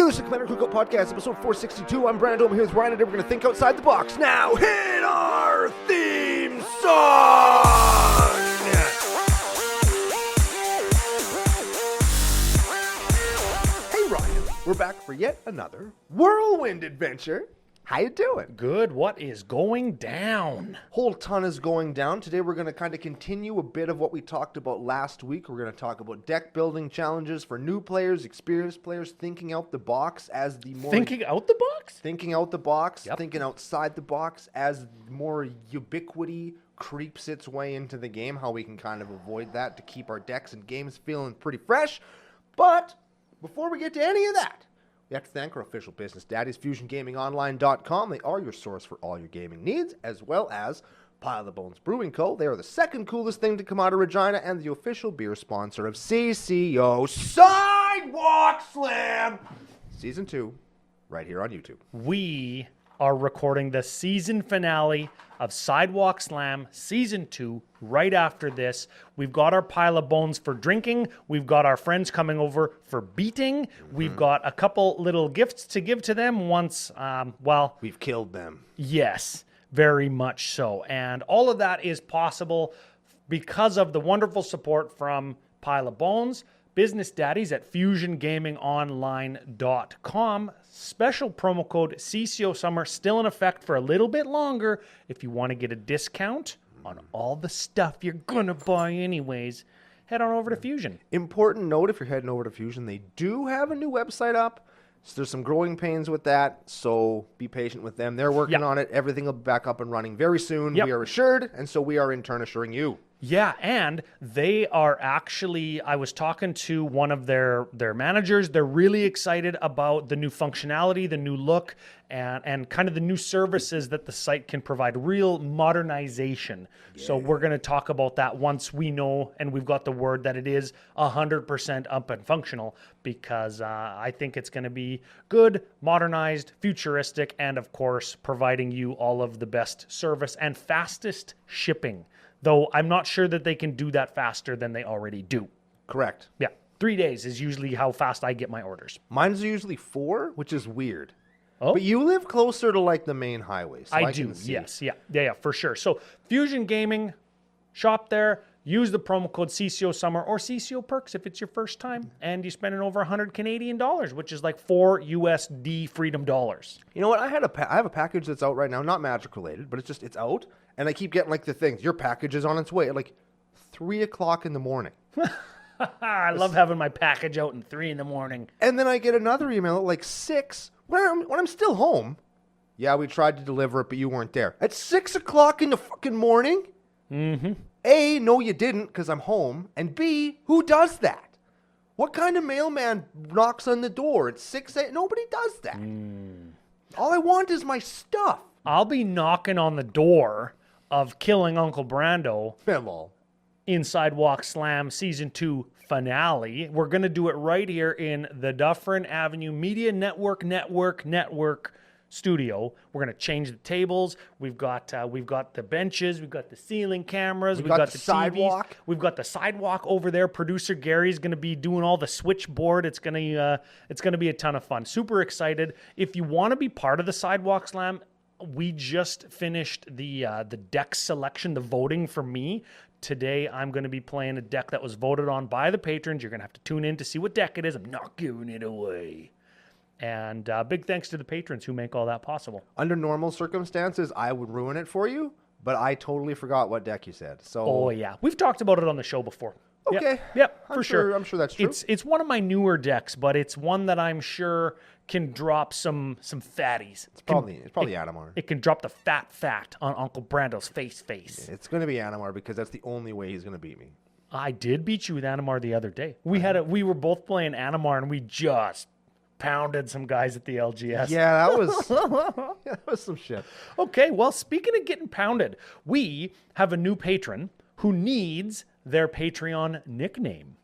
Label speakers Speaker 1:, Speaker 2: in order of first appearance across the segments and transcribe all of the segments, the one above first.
Speaker 1: listening to Commander Cookout Podcast, episode 462. I'm Brandon. I'm here with Ryan, and we're going to think outside the box. Now, hit our theme song! Hey, Ryan. We're back for yet another whirlwind adventure. How you doing?
Speaker 2: Good. What is going down?
Speaker 1: Whole ton is going down. Today we're going to kind of continue a bit of what we talked about last week. We're going to talk about deck building challenges for new players, experienced players, thinking out the box as the more...
Speaker 2: Thinking out the box?
Speaker 1: Thinking out the box,
Speaker 2: Yep.
Speaker 1: thinking outside the box as more ubiquity creeps its way into the game, how we can kind of avoid that to keep our decks and games feeling pretty fresh. But before we get to any of that, we have to thank our official business daddies, FusionGamingOnline.com. They are your source for all your gaming needs, as well as Pile the Bones Brewing Co. They are the second coolest thing to come out of Regina and the official beer sponsor of CCO Sidewalk Slam Season 2, right here on YouTube.
Speaker 2: We are recording the season finale of Sidewalk Slam Season 2 right after this. We've got our pile of bones for drinking. We've got our friends coming over for beating. We've got a couple little gifts to give to them once,
Speaker 1: We've killed them.
Speaker 2: yes, very much so. And all of that is possible because of the wonderful support from Pile of Bones, business daddies at FusionGamingOnline.com. Special promo code CCO Summer still in effect for a little bit longer. If you want to get a discount on all the stuff you're going to buy anyways, head on over to Fusion.
Speaker 1: Important note, if you're heading over to Fusion, they do have a new website up. So there's some growing pains with that, so be patient with them. They're working on it. Everything will be back up and running very soon.
Speaker 2: Yep.
Speaker 1: We are assured, and so we are in turn assuring you.
Speaker 2: Yeah, and they are actually, I was talking to one of their managers. They're really excited about the new functionality, the new look, and kind of the new services that the site can provide, real modernization. Yeah. So we're going to talk about that once we know and we've got the word that it is 100% up and functional, because I think it's going to be good, modernized, futuristic, and of course, providing you all of the best service and fastest shipping. Though I'm not sure that they can do that faster than they already do.
Speaker 1: Correct.
Speaker 2: Yeah. 3 days is usually how fast I get my orders.
Speaker 1: Mine's usually 4, which is weird.
Speaker 2: Oh,
Speaker 1: But you live closer to like the main highway. So
Speaker 2: I
Speaker 1: can
Speaker 2: do.
Speaker 1: see.
Speaker 2: Yes. Yeah, for sure. So Fusion Gaming, shop there. Use the promo code CCO Summer or CCO Perks if it's your first time, and you spend over 100 Canadian dollars, which is like $4 USD freedom dollars.
Speaker 1: You know what? I have a package that's out right now, not Magic related, but it's out, and I keep getting like the things. Your package is on its way at like 3 o'clock in the morning.
Speaker 2: I love having my package out in 3 in the morning.
Speaker 1: And then I get another email at like 6 when I'm still home. Yeah, we tried to deliver it, but you weren't there. At 6 o'clock in the fucking morning?
Speaker 2: Mm-hmm.
Speaker 1: A, no you didn't because I'm home. And B, who does that? What kind of mailman knocks on the door at 6 a.m.? Nobody does that. All I want is my stuff.
Speaker 2: I'll be knocking on the door of killing Uncle Brando
Speaker 1: Hello.
Speaker 2: in Sidewalk Slam Season 2 finale. We're going to do it right here in the Dufferin Avenue Media Network studio. We're going to change the tables. We've got the benches. We've got the ceiling cameras. We've got the
Speaker 1: sidewalk.
Speaker 2: TVs. We've got the sidewalk over there. Producer Gary's going to be doing all the switchboard. It's going to be a ton of fun. Super excited. If you want to be part of the Sidewalk Slam, we just finished the deck selection, the voting for me. Today, I'm going to be playing a deck that was voted on by the patrons. You're going to have to tune in to see what deck it is. I'm not giving it away. And big thanks to the patrons who make all that possible.
Speaker 1: Under normal circumstances, I would ruin it for you, but I totally forgot what deck you said. So.
Speaker 2: Oh, yeah. We've talked about it on the show before.
Speaker 1: Okay.
Speaker 2: Yep, for sure.
Speaker 1: I'm sure that's true.
Speaker 2: It's one of my newer decks, but it's one that I'm sure can drop some fatties.
Speaker 1: It's probably Animar.
Speaker 2: It can drop the fat on Uncle Brando's face.
Speaker 1: It's going to be Animar because that's the only way he's going to beat me.
Speaker 2: I did beat you with Animar the other day. We were both playing Animar, and we just pounded some guys at the LGS.
Speaker 1: Yeah, that was some shit.
Speaker 2: Okay, well, speaking of getting pounded, we have a new patron who needs their Patreon nickname.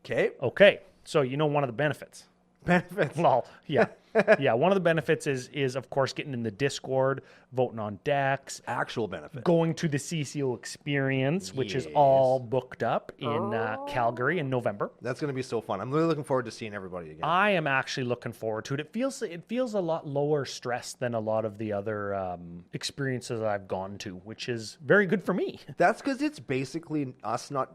Speaker 1: Okay.
Speaker 2: Okay, so you know one of the benefits.
Speaker 1: Benefits.
Speaker 2: Well, yeah. Yeah, one of the benefits is of course getting in the Discord, voting on decks,
Speaker 1: Actual benefit.
Speaker 2: going to the CCO experience, which is all booked up in Calgary in November.
Speaker 1: That's going to be so fun. I'm really looking forward to seeing everybody again.
Speaker 2: I am actually looking forward to it. It feels a lot lower stress than a lot of the other experiences I've gone to, which is very good for me.
Speaker 1: That's because it's basically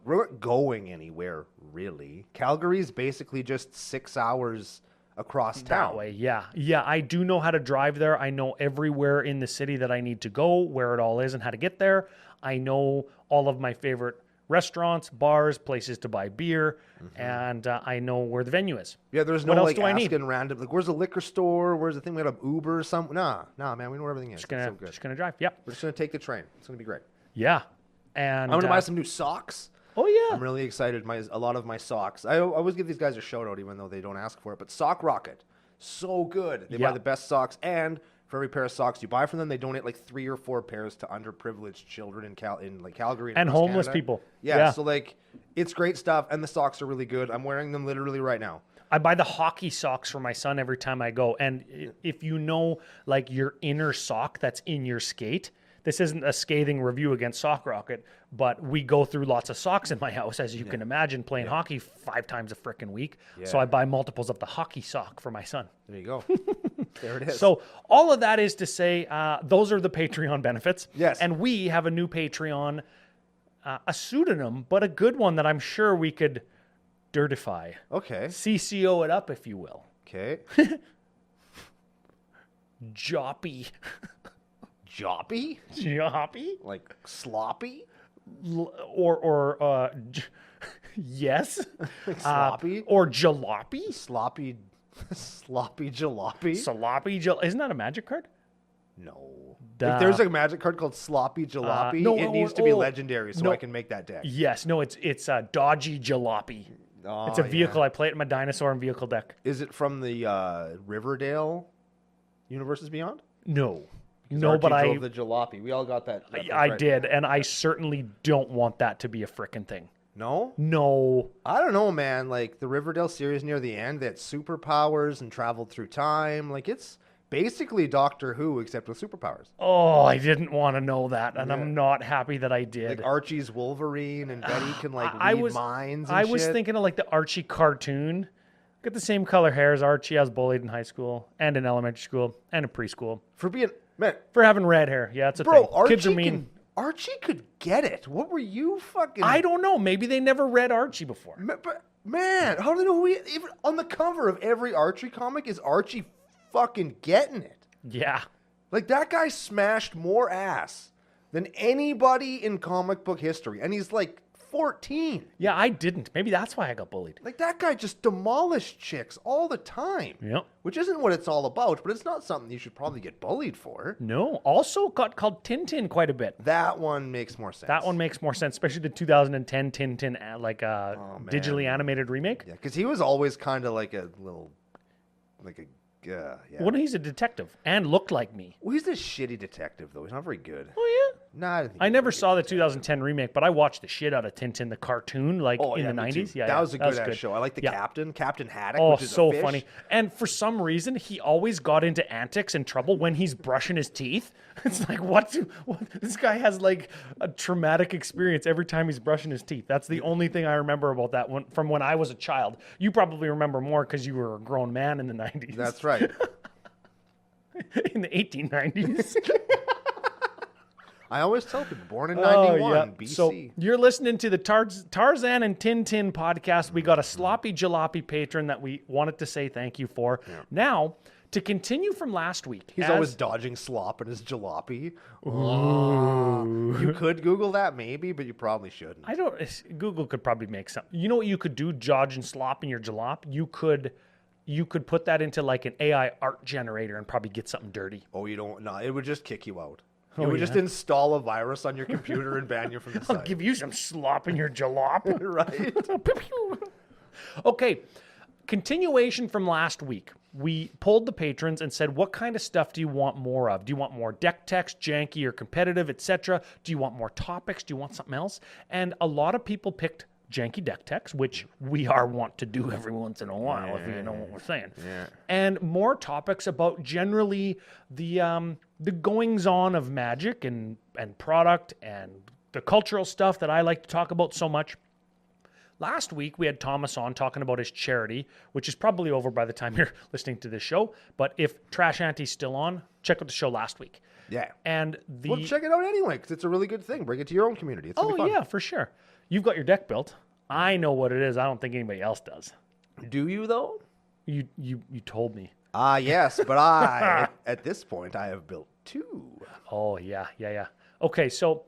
Speaker 1: we're not going anywhere, really. Calgary's basically just 6 hours across town.
Speaker 2: That way, yeah. Yeah, I do know how to drive there. I know everywhere in the city that I need to go, where it all is, and how to get there. I know all of my favorite restaurants, bars, places to buy beer, and I know where the venue is.
Speaker 1: Yeah, there's no
Speaker 2: What else
Speaker 1: like
Speaker 2: do I need?
Speaker 1: asking random, like, where's the liquor store? Where's the thing we got Uber or something? Nah, man, we know where everything is.
Speaker 2: Just gonna,
Speaker 1: It's so good.
Speaker 2: just gonna drive. Yep.
Speaker 1: We're just going to take the train. It's going to be great.
Speaker 2: Yeah. And
Speaker 1: I'm going to buy some new socks.
Speaker 2: Oh yeah.
Speaker 1: I'm really excited. A lot of my socks. I always give these guys a shout out, even though they don't ask for it. But Sock Rocket, so good. They buy
Speaker 2: Yeah.
Speaker 1: the best socks, and for every pair of socks you buy from them, they donate like 3 or 4 pairs to underprivileged children in Calgary
Speaker 2: And
Speaker 1: across
Speaker 2: homeless
Speaker 1: Canada.
Speaker 2: people.
Speaker 1: Yeah, so like it's great stuff, and the socks are really good. I'm wearing them literally right now.
Speaker 2: I buy the hockey socks for my son every time I go. And if you know, like your inner sock that's in your skate, this isn't a scathing review against Sock Rocket, but we go through lots of socks in my house, as you can imagine, playing hockey 5 times a frickin' week. So
Speaker 1: Yeah.
Speaker 2: I buy multiples of the hockey sock for my son.
Speaker 1: There you go. There it is.
Speaker 2: So all of that is to say, those are the Patreon benefits.
Speaker 1: Yes.
Speaker 2: And we have a new Patreon, a pseudonym, but a good one that I'm sure we could dirtify.
Speaker 1: Okay.
Speaker 2: CCO it up, if you will.
Speaker 1: Okay.
Speaker 2: Joppy.
Speaker 1: Joppy?
Speaker 2: Joppy?
Speaker 1: Like sloppy?
Speaker 2: Yes.
Speaker 1: Like sloppy?
Speaker 2: Or jalopy?
Speaker 1: Sloppy jalopy?
Speaker 2: Sloppy isn't that a magic card?
Speaker 1: No.
Speaker 2: Duh.
Speaker 1: If there's a magic card called Sloppy Jalopy,
Speaker 2: no,
Speaker 1: it needs to be
Speaker 2: oh,
Speaker 1: legendary so
Speaker 2: no.
Speaker 1: I can make that deck.
Speaker 2: Yes. No, it's a dodgy jalopy.
Speaker 1: Oh,
Speaker 2: It's a vehicle.
Speaker 1: yeah.
Speaker 2: I play it in my dinosaur and vehicle deck.
Speaker 1: Is it from the Riverdale Universes Beyond?
Speaker 2: No.
Speaker 1: 'Cause
Speaker 2: No,
Speaker 1: Archie
Speaker 2: but
Speaker 1: drove the Jalopy. We all got that.
Speaker 2: I
Speaker 1: right.
Speaker 2: did, and I certainly don't want that to be a frickin' thing.
Speaker 1: No?
Speaker 2: No.
Speaker 1: I don't know, man. Like the Riverdale series near the end, they had superpowers and traveled through time. Like it's basically Doctor Who except with superpowers.
Speaker 2: Oh, I didn't want to know that, and
Speaker 1: Yeah.
Speaker 2: I'm not happy that I did.
Speaker 1: Like Archie's Wolverine and Betty can like
Speaker 2: I
Speaker 1: read
Speaker 2: was
Speaker 1: minds. And
Speaker 2: I was
Speaker 1: shit.
Speaker 2: thinking of like the Archie cartoon. Got the same color hair as Archie. I was bullied in high school and in elementary school and in preschool
Speaker 1: for being man,
Speaker 2: for having red hair. Yeah, it's a
Speaker 1: bro.
Speaker 2: thing.
Speaker 1: Archie
Speaker 2: Kids are mean.
Speaker 1: Archie could get it. What were you fucking?
Speaker 2: I don't know. Maybe they never read Archie before.
Speaker 1: But man, how do they know who he? Even on the cover of every Archie comic is Archie fucking getting it.
Speaker 2: Yeah.
Speaker 1: Like that guy smashed more ass than anybody in comic book history, and he's like 14.
Speaker 2: Yeah, I didn't. Maybe that's why I got bullied.
Speaker 1: Like that guy just demolished chicks all the time.
Speaker 2: Yep.
Speaker 1: Which isn't what it's all about, but it's not something you should probably get bullied for.
Speaker 2: No. Also got called Tintin quite a bit.
Speaker 1: That one makes more sense.
Speaker 2: That one makes more sense, especially the 2010 Tintin, digitally animated remake.
Speaker 1: Yeah, because he was always kind of like a little, like a, yeah.
Speaker 2: Well, he's a detective and looked like me.
Speaker 1: Well, he's a shitty detective, though. He's not very good.
Speaker 2: Oh, yeah.
Speaker 1: Nah, I, didn't think
Speaker 2: I
Speaker 1: he was
Speaker 2: never
Speaker 1: very
Speaker 2: saw the
Speaker 1: good.
Speaker 2: 2010 remake, but I watched the shit out of Tintin, the cartoon, like
Speaker 1: Oh,
Speaker 2: in
Speaker 1: yeah,
Speaker 2: the
Speaker 1: me too.
Speaker 2: 90s. Yeah,
Speaker 1: that
Speaker 2: yeah,
Speaker 1: was a good show. I like the
Speaker 2: Yeah.
Speaker 1: Captain Haddock,
Speaker 2: Oh,
Speaker 1: which is
Speaker 2: so
Speaker 1: a fish.
Speaker 2: funny. And for some reason, he always got into antics and trouble when he's brushing his teeth. It's like, what? This guy has like a traumatic experience every time he's brushing his teeth. That's the only thing I remember about that one from when I was a child. You probably remember more because you were a grown man in the 90s.
Speaker 1: That's right.
Speaker 2: In the 1890s.
Speaker 1: I always tell people, born in 91, BC.
Speaker 2: So you're listening to the Tarzan and Tintin podcast. We got a sloppy jalopy patron that we wanted to say thank you for.
Speaker 1: Yeah.
Speaker 2: Now, to continue from last week.
Speaker 1: He's always dodging slop in his jalopy. You could Google that maybe, but you probably shouldn't.
Speaker 2: Google could probably make something. You know what you could do, dodge and slop in your jalop? You could put that into like an AI art generator and probably get something dirty.
Speaker 1: Oh, you don't? No, it would just kick you out. It
Speaker 2: Oh,
Speaker 1: would just
Speaker 2: yeah?
Speaker 1: install a virus on your computer and ban you from the
Speaker 2: I'll
Speaker 1: site.
Speaker 2: give you some slop in your jalop.
Speaker 1: Right?
Speaker 2: Okay, continuation from last week. We polled the patrons and said, what kind of stuff do you want more of? Do you want more deck text, janky or competitive, etc.? Do you want more topics? Do you want something else? And a lot of people picked janky deck techs, which we are want to do every once in a while, if you know what we're saying.
Speaker 1: Yeah.
Speaker 2: And more topics about generally the goings on of Magic and product and the cultural stuff that I like to talk about so much. Last week, we had Thomas on talking about his charity, which is probably over by the time you're listening to this show. But if Trash Auntie's still on, check out the show last week.
Speaker 1: Yeah.
Speaker 2: And
Speaker 1: Well, check it out anyway, because it's a really good thing. Bring it to your own community. It's gonna be fun.
Speaker 2: yeah, for sure. You've got your deck built. I know what it is. I don't think anybody else does.
Speaker 1: Do you, though?
Speaker 2: You told me.
Speaker 1: Yes, but I, at this point, I have built 2.
Speaker 2: Oh, yeah. Okay, so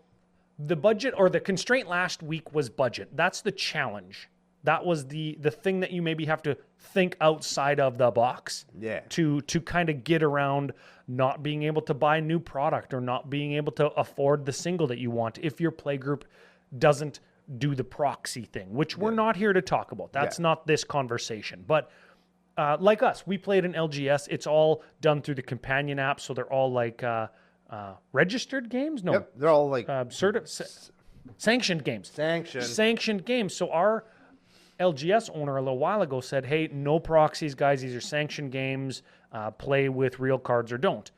Speaker 2: the budget or the constraint last week was budget. That's the challenge. That was the thing that you maybe have to think outside of the box.
Speaker 1: Yeah.
Speaker 2: To kind of get around not being able to buy new product or not being able to afford the single that you want if your playgroup doesn't do the proxy thing, which we're not here to talk about. That's not this conversation. But like us, we played in LGS. It's all done through the companion app, so they're all like registered games. No,
Speaker 1: Yep, they're all like
Speaker 2: sanctioned games. Sanctioned games. So our LGS owner a little while ago said, "Hey, no proxies, guys. These are sanctioned games. Play with real cards or don't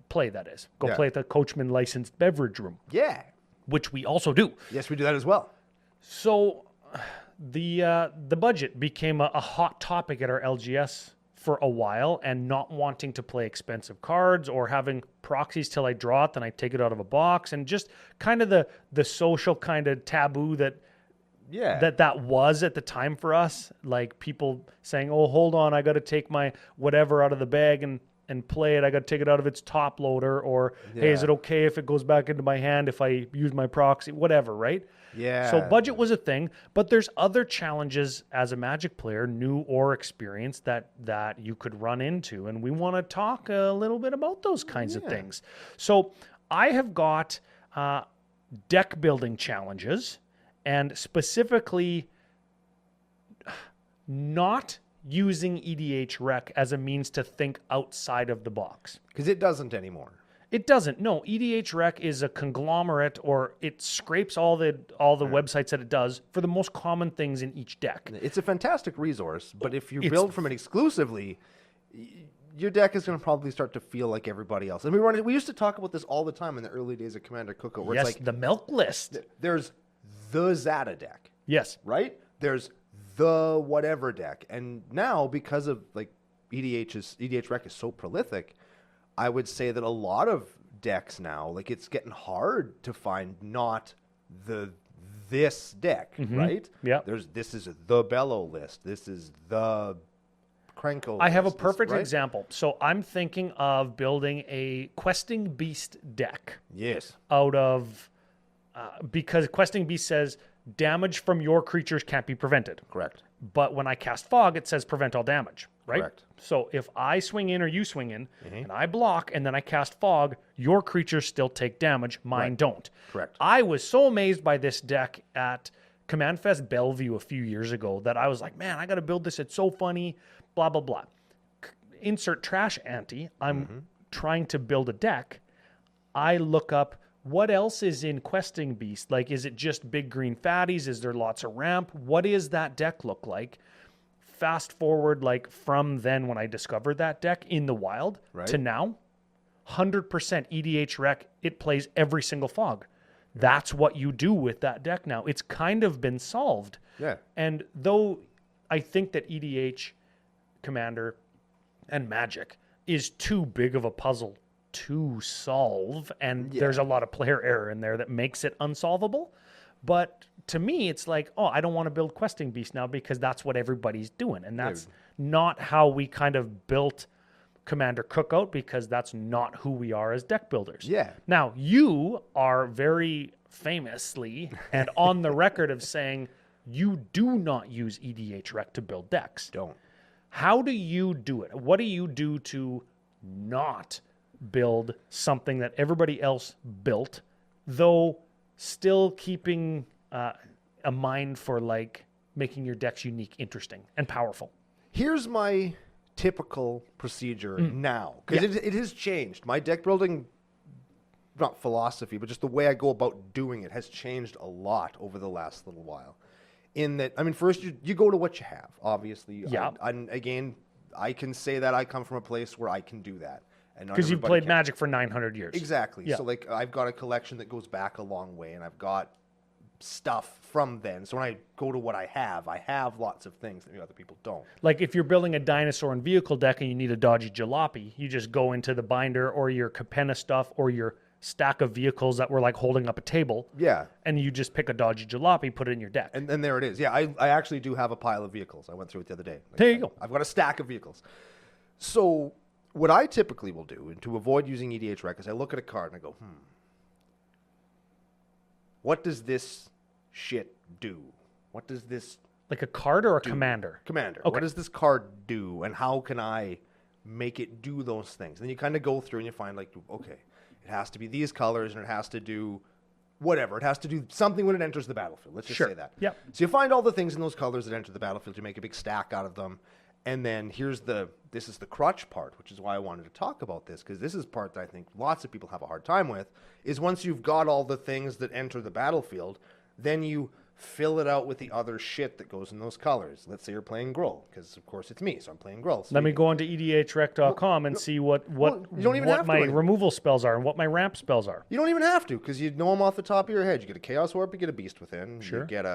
Speaker 2: play. That is, go play at the Coachman licensed beverage room."
Speaker 1: Yeah.
Speaker 2: Which we also do.
Speaker 1: Yes, we do that as well.
Speaker 2: So the budget became a hot topic at our LGS for a while, and not wanting to play expensive cards or having proxies till I draw it, then I take it out of a box, and just kind of the social kind of taboo that was at the time for us. Like people saying, "Oh, hold on, I got to take my whatever out of the bag and play it. I got to take it out of its top loader," or "Hey, is it okay if it goes back into my hand if I use my proxy?" Whatever, right?
Speaker 1: Yeah.
Speaker 2: So budget was a thing, but there's other challenges as a Magic player, new or experienced, that you could run into, and we want to talk a little bit about those kinds of things. So I have got deck building challenges, and specifically not using EDH Rec as a means to think outside of the box.
Speaker 1: Because it doesn't anymore.
Speaker 2: It doesn't. No, EDH Rec is a conglomerate, or it scrapes all the websites that it does for the most common things in each deck.
Speaker 1: It's a fantastic resource, but if you build from it exclusively, your deck is going to probably start to feel like everybody else. And we used to talk about this all the time in the early days of Commander Cookout, where
Speaker 2: Yes,
Speaker 1: it's like
Speaker 2: the milk list.
Speaker 1: There's the Zata deck,
Speaker 2: Yes.
Speaker 1: right? There's the whatever deck, and now because of like EDH Rec is so prolific, I would say that a lot of decks now, like it's getting hard to find not this deck, right?
Speaker 2: Yeah.
Speaker 1: This is the Bellow list. This is the Krenko.
Speaker 2: I have a
Speaker 1: list,
Speaker 2: perfect
Speaker 1: right?
Speaker 2: example. So I'm thinking of building a Questing Beast deck
Speaker 1: Yes.
Speaker 2: out of because Questing Beast says damage from your creatures can't be prevented.
Speaker 1: Correct.
Speaker 2: But when I cast Fog, it says prevent all damage, right?
Speaker 1: Correct.
Speaker 2: So if I swing in or you swing in, and I block, and then I cast Fog, your creatures still take damage. Mine don't.
Speaker 1: Correct.
Speaker 2: I was so amazed by this deck at Command Fest Bellevue a few years ago that I was like, man, I got to build this. It's so funny, blah, blah, blah. Insert Trash Ante. I'm trying to build a deck. I look up, what else is in Questing Beast? Like, is it just big green fatties? Is there lots of ramp? What does that deck look like? Fast forward, like, from then when I discovered that deck in the wild to now, 100% EDH Rec, it plays every single Fog. That's what you do with that deck now. It's kind of been solved.
Speaker 1: Yeah.
Speaker 2: And though I think that EDH, Commander, and Magic is too big of a puzzle to solve, and there's a lot of player error in there that makes it unsolvable. But to me, it's like, oh, I don't want to build Questing Beast now because that's what everybody's doing. And that's not how we kind of built Commander Cookout, because that's not who we are as deck builders.
Speaker 1: Yeah.
Speaker 2: Now, you are very famously and on the record of saying you do not use EDH Rec to build decks.
Speaker 1: Don't.
Speaker 2: How do you do it? What do you do to not build something that everybody else built, though still keeping a mind for like making your decks unique, interesting, and powerful?
Speaker 1: Here's my typical procedure now, because it has changed. My deck building, not philosophy, but just the way I go about doing it has changed a lot over the last little while. in that, I mean, first you go to what you have, obviously.
Speaker 2: Yeah.
Speaker 1: Again, I can say that I come from a place where I can do that.
Speaker 2: Because you've played Magic for 900 years.
Speaker 1: Exactly.
Speaker 2: Yeah.
Speaker 1: So like I've got a collection that goes back a long way, and I've got stuff from then. So when I go to what I have lots of things that other people don't.
Speaker 2: Like if you're building a dinosaur and vehicle deck and you need a dodgy jalopy, you just go into the binder or your Capenna stuff or your stack of vehicles that were like holding up a table.
Speaker 1: Yeah.
Speaker 2: And you just pick a dodgy jalopy, put it in your deck.
Speaker 1: And there it is. Yeah, I actually do have a pile of vehicles. I went through it the other day. Like,
Speaker 2: there you go.
Speaker 1: I've got a stack of vehicles. So what I typically will do, and to avoid using EDH Rec, is I look at a card and I go, what does this shit do? What does this
Speaker 2: Like a card or a
Speaker 1: do?
Speaker 2: commander?
Speaker 1: Commander.
Speaker 2: Okay.
Speaker 1: What does this card do, and how can I make it do those things? And then you kind of go through and you find, like, okay, it has to be these colors, and it has to do whatever. It has to do something when it enters the battlefield. Let's just say that.
Speaker 2: Yep.
Speaker 1: So you find all the things in those colors that enter the battlefield. You make a big stack out of them. And then this is the crutch part, which is why I wanted to talk about this, because this is part that I think lots of people have a hard time with, is once you've got all the things that enter the battlefield, then you fill it out with the other shit that goes in those colors. Let's say you're playing Gruul, because of course it's me, so I'm playing Gruul. So
Speaker 2: Let me go onto edhrec.com and see what
Speaker 1: you don't even have to
Speaker 2: my
Speaker 1: anymore.
Speaker 2: removal spells are and what my ramp spells are.
Speaker 1: You don't even have to, because you know them off the top of your head. You get a Chaos Warp, you get a Beast Within,
Speaker 2: Sure.
Speaker 1: you get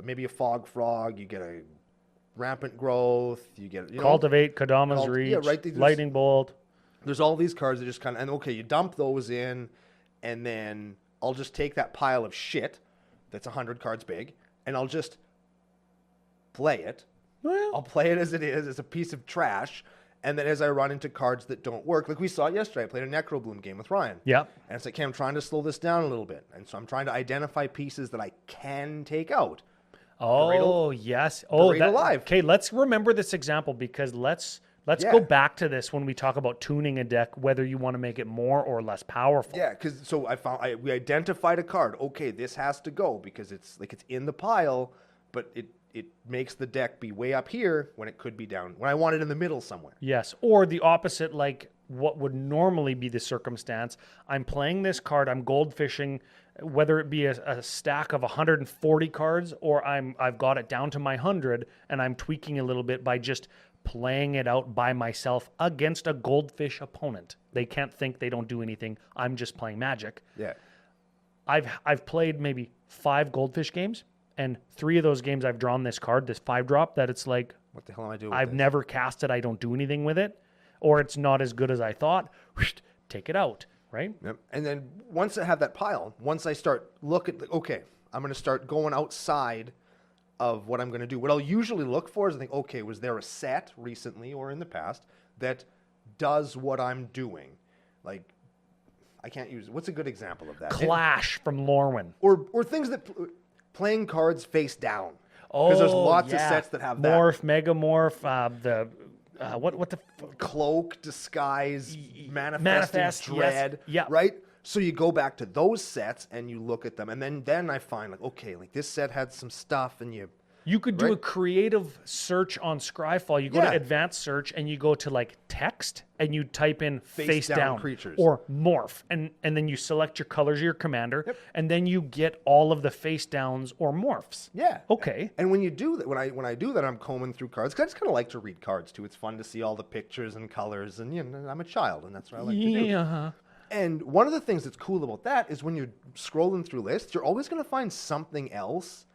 Speaker 1: maybe a Fog Frog, you get a Rampant Growth, you get
Speaker 2: Cultivate, Kadama's Reach,
Speaker 1: yeah, right,
Speaker 2: Lightning Bolt.
Speaker 1: There's all these cards that just kind of, and okay, you dump those in, and then I'll just take that pile of shit that's 100 cards big, and I'll just play it.
Speaker 2: Well,
Speaker 1: I'll play it as it is, as a piece of trash, and then as I run into cards that don't work, like we saw yesterday, I played a Necrobloom game with Ryan.
Speaker 2: yeah.
Speaker 1: And it's like, okay, I'm trying to slow this down a little bit, and so I'm trying to identify pieces that I can take out.
Speaker 2: Oh, yes. Oh,
Speaker 1: Great alive.
Speaker 2: Okay, let's remember this example because let's
Speaker 1: Yeah.
Speaker 2: go back to this when we talk about tuning a deck, whether you want to make it more or less powerful.
Speaker 1: Yeah, because so we identified a card. Okay, this has to go because it's in the pile, but it makes the deck be way up here when it could be down when I want it in the middle somewhere.
Speaker 2: Yes, or the opposite, like what would normally be the circumstance. I'm playing this card, I'm goldfishing, whether it be a stack of 140 cards or I've got it down to my 100 and I'm tweaking a little bit by just playing it out by myself against a goldfish opponent. They can't think, they don't do anything. I'm just playing Magic.
Speaker 1: Yeah.
Speaker 2: I've played maybe 5 goldfish games, and 3 of those games I've drawn this card, this 5-drop, that it's like,
Speaker 1: What the hell am I doing? With
Speaker 2: I've
Speaker 1: this?
Speaker 2: never cast it, I don't do anything with it, or it's not as good as I thought. Take it out, right?
Speaker 1: Yep. And then once I have that pile, once I start looking, okay, I'm going to start going outside of what I'm going to do. What I'll usually look for is I think, okay, was there a set recently or in the past that does what I'm doing? Like, I can't use, what's a good example of that?
Speaker 2: Clash from Lorwyn.
Speaker 1: Or things that playing cards face down. Because there's lots of sets that have that.
Speaker 2: Morph, Megamorph, what the
Speaker 1: Cloak, Disguise,
Speaker 2: Manifest,
Speaker 1: Manifest, Dread.
Speaker 2: yes, yeah.
Speaker 1: Right? So you go back to those sets and you look at them. And then I find, like, okay, like this set had some stuff and
Speaker 2: You could do
Speaker 1: Right?
Speaker 2: a creative search on Scryfall. You go to
Speaker 1: Yeah.
Speaker 2: advanced search and you go to like text and you type in face
Speaker 1: down
Speaker 2: down
Speaker 1: creatures.
Speaker 2: or morph and then you select your colors of your commander
Speaker 1: Yep.
Speaker 2: and then you get all of the face downs or morphs.
Speaker 1: Yeah.
Speaker 2: Okay.
Speaker 1: And when you do that, when I do that, I'm combing through cards. 'Cause I just kind of like to read cards too. It's fun to see all the pictures and colors. And I'm a child, and that's what I like to do.
Speaker 2: Yeah.
Speaker 1: And one of the things that's cool about that is when you're scrolling through lists, you're always going to find something else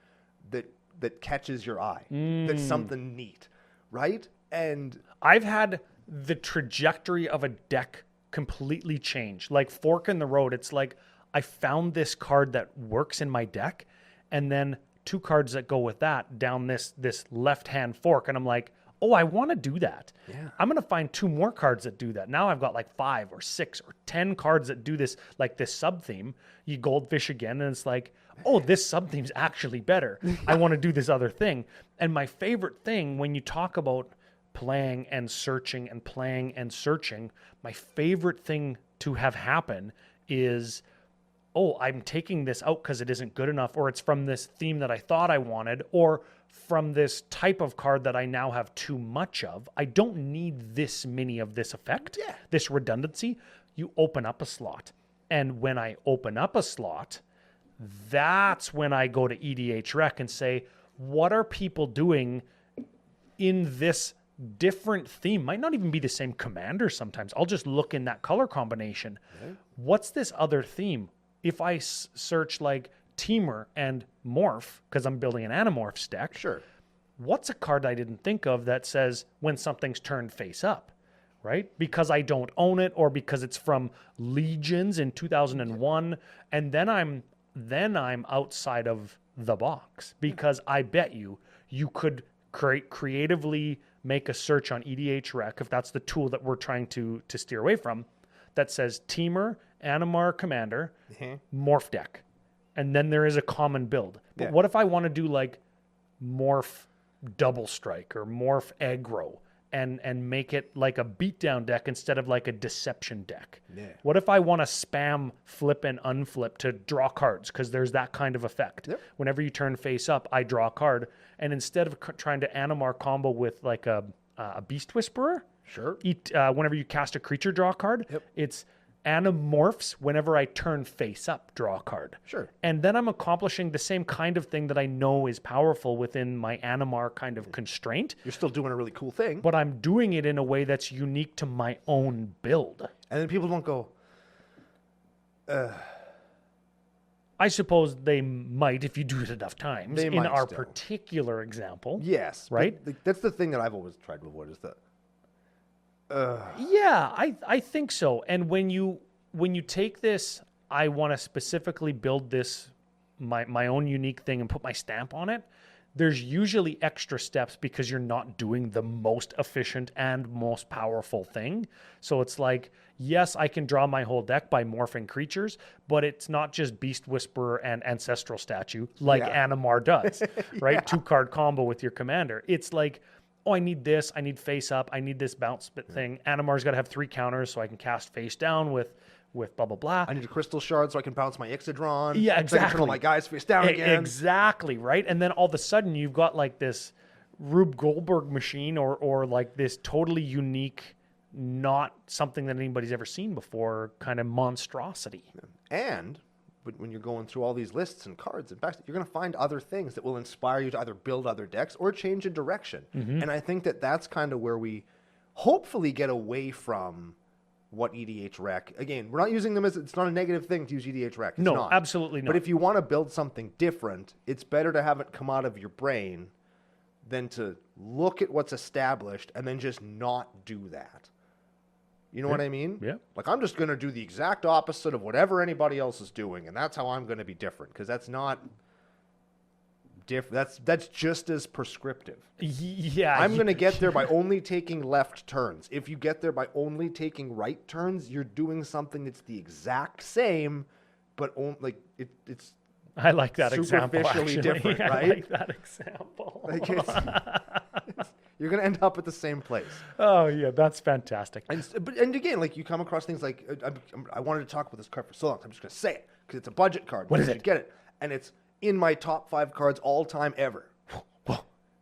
Speaker 1: that catches your eye. That's something neat, right? And
Speaker 2: I've had the trajectory of a deck completely change. Like Fork in the Road, it's like I found this card that works in my deck and then 2 cards that go with that down this left-hand fork and I'm like, "Oh, I want to do that."
Speaker 1: Yeah.
Speaker 2: I'm going to find 2 more cards that do that. Now I've got like 5 or 6 or 10 cards that do this, like this sub-theme. You goldfish again and it's like, "Oh, this sub-theme's actually better. I want to do this other thing." And my favorite thing when you talk about playing and searching and playing and searching, my favorite thing to have happen is, "Oh, I'm taking this out because it isn't good enough, or it's from this theme that I thought I wanted, or from this type of card that I now have too much of. I don't need this many of this effect,
Speaker 1: Yeah.
Speaker 2: this redundancy." You open up a slot. And when I open up a slot, That's when I go to EDH Rec and say, what are people doing in this different theme? Might not even be the same commander sometimes. I'll just look in that color combination. Okay. What's this other theme? If I search like Teamer and Morph, because I'm building an Animorphs deck.
Speaker 1: Sure.
Speaker 2: What's a card I didn't think of that says when something's turned face up, right? Because I don't own it, or because it's from Legions in 2001, and then I'm outside of the box, because I bet you could creatively make a search on EDH Rec, if that's the tool that we're trying to steer away from, that says Teamer, Animar Commander, Morph deck. And then there is a common build. But what if I want to do like Morph Double Strike or Morph Aggro and make it like a beatdown deck instead of like a deception deck? Yeah. What if I want to spam flip and unflip to draw cards, because there's that kind of effect. Yep. Whenever you turn face up, I draw a card. And instead of trying to Animar combo with like a Beast Whisperer,
Speaker 1: sure.
Speaker 2: Whenever you cast a creature, draw a card, it's Animorphs whenever I turn face up, draw a card.
Speaker 1: Sure.
Speaker 2: And then I'm accomplishing the same kind of thing that I know is powerful within my Animar kind of constraint.
Speaker 1: You're still doing a really cool thing.
Speaker 2: But I'm doing it in a way that's unique to my own build.
Speaker 1: And then people don't go,
Speaker 2: I suppose they might if you do it enough times. In our particular example.
Speaker 1: Yes.
Speaker 2: Right?
Speaker 1: That's the thing that I've always tried to avoid, is that.
Speaker 2: Yeah, I think so. And when you take this, I want to specifically build this my own unique thing and put my stamp on it. There's usually extra steps because you're not doing the most efficient and most powerful thing. So it's like, yes, I can draw my whole deck by morphing creatures, but it's not just Beast Whisperer and Ancestral Statue like Animar does, right? 2-card combo with your commander. It's like, oh, I need this, I need face up, I need this bounce spit thing. Animar's got to have 3 counters so I can cast face down with blah, blah, blah.
Speaker 1: I need a crystal shard so I can bounce my Ixodron.
Speaker 2: Yeah, exactly.
Speaker 1: So I can turn all my guys face down again.
Speaker 2: Exactly, right? And then all of a sudden you've got like this Rube Goldberg machine or like this totally unique, not something that anybody's ever seen before kind of monstrosity.
Speaker 1: And when you're going through all these lists and cards and packs, you're going to find other things that will inspire you to either build other decks or change a direction. Mm-hmm. And I think that's kind of where we hopefully get away from what EDH Rec. Again, we're not using them it's not a negative thing to use EDH Rec. It's not.
Speaker 2: Absolutely not.
Speaker 1: But if you want to build something different, it's better to have it come out of your brain than to look at what's established and then just not do that. You know what I mean?
Speaker 2: Yeah.
Speaker 1: Like, I'm just going to do the exact opposite of whatever anybody else is doing, and that's how I'm going to be different, because that's not different. That's just as prescriptive.
Speaker 2: Yeah.
Speaker 1: I'm going to get there by only taking left turns. If you get there by only taking right turns, you're doing something that's the exact same, but it's
Speaker 2: I like that example.
Speaker 1: Superficially different, right?
Speaker 2: I like that example.
Speaker 1: Like you're going to end up at the same place.
Speaker 2: Oh, yeah, that's fantastic.
Speaker 1: And again, like, you come across things like, I wanted to talk about this card for so long, so I'm just going to say it, because it's a budget card.
Speaker 2: What is it?
Speaker 1: Get it. And it's in my top 5 cards all time ever.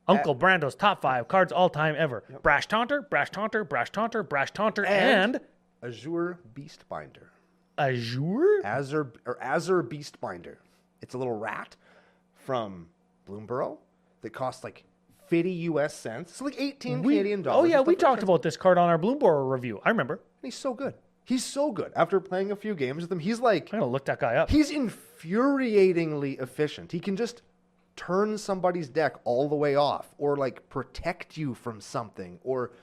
Speaker 2: Uncle Brando's top 5 cards all time ever. Yep. Brash Taunter, Brash Taunter, Brash Taunter, Brash Taunter, and
Speaker 1: Azure Beastbinder.
Speaker 2: Azure?
Speaker 1: Azure Beastbinder. It's a little rat from Bloomborough that costs like 50 US cents. It's like 18 Canadian dollars.
Speaker 2: Oh, yeah, we talked about this card on our Bloomborough review. I remember.
Speaker 1: And he's so good. He's so good. After playing a few games with him, he's like...
Speaker 2: I'm going to look that guy up.
Speaker 1: He's infuriatingly efficient. He can just turn somebody's deck all the way off, or like protect you from something, or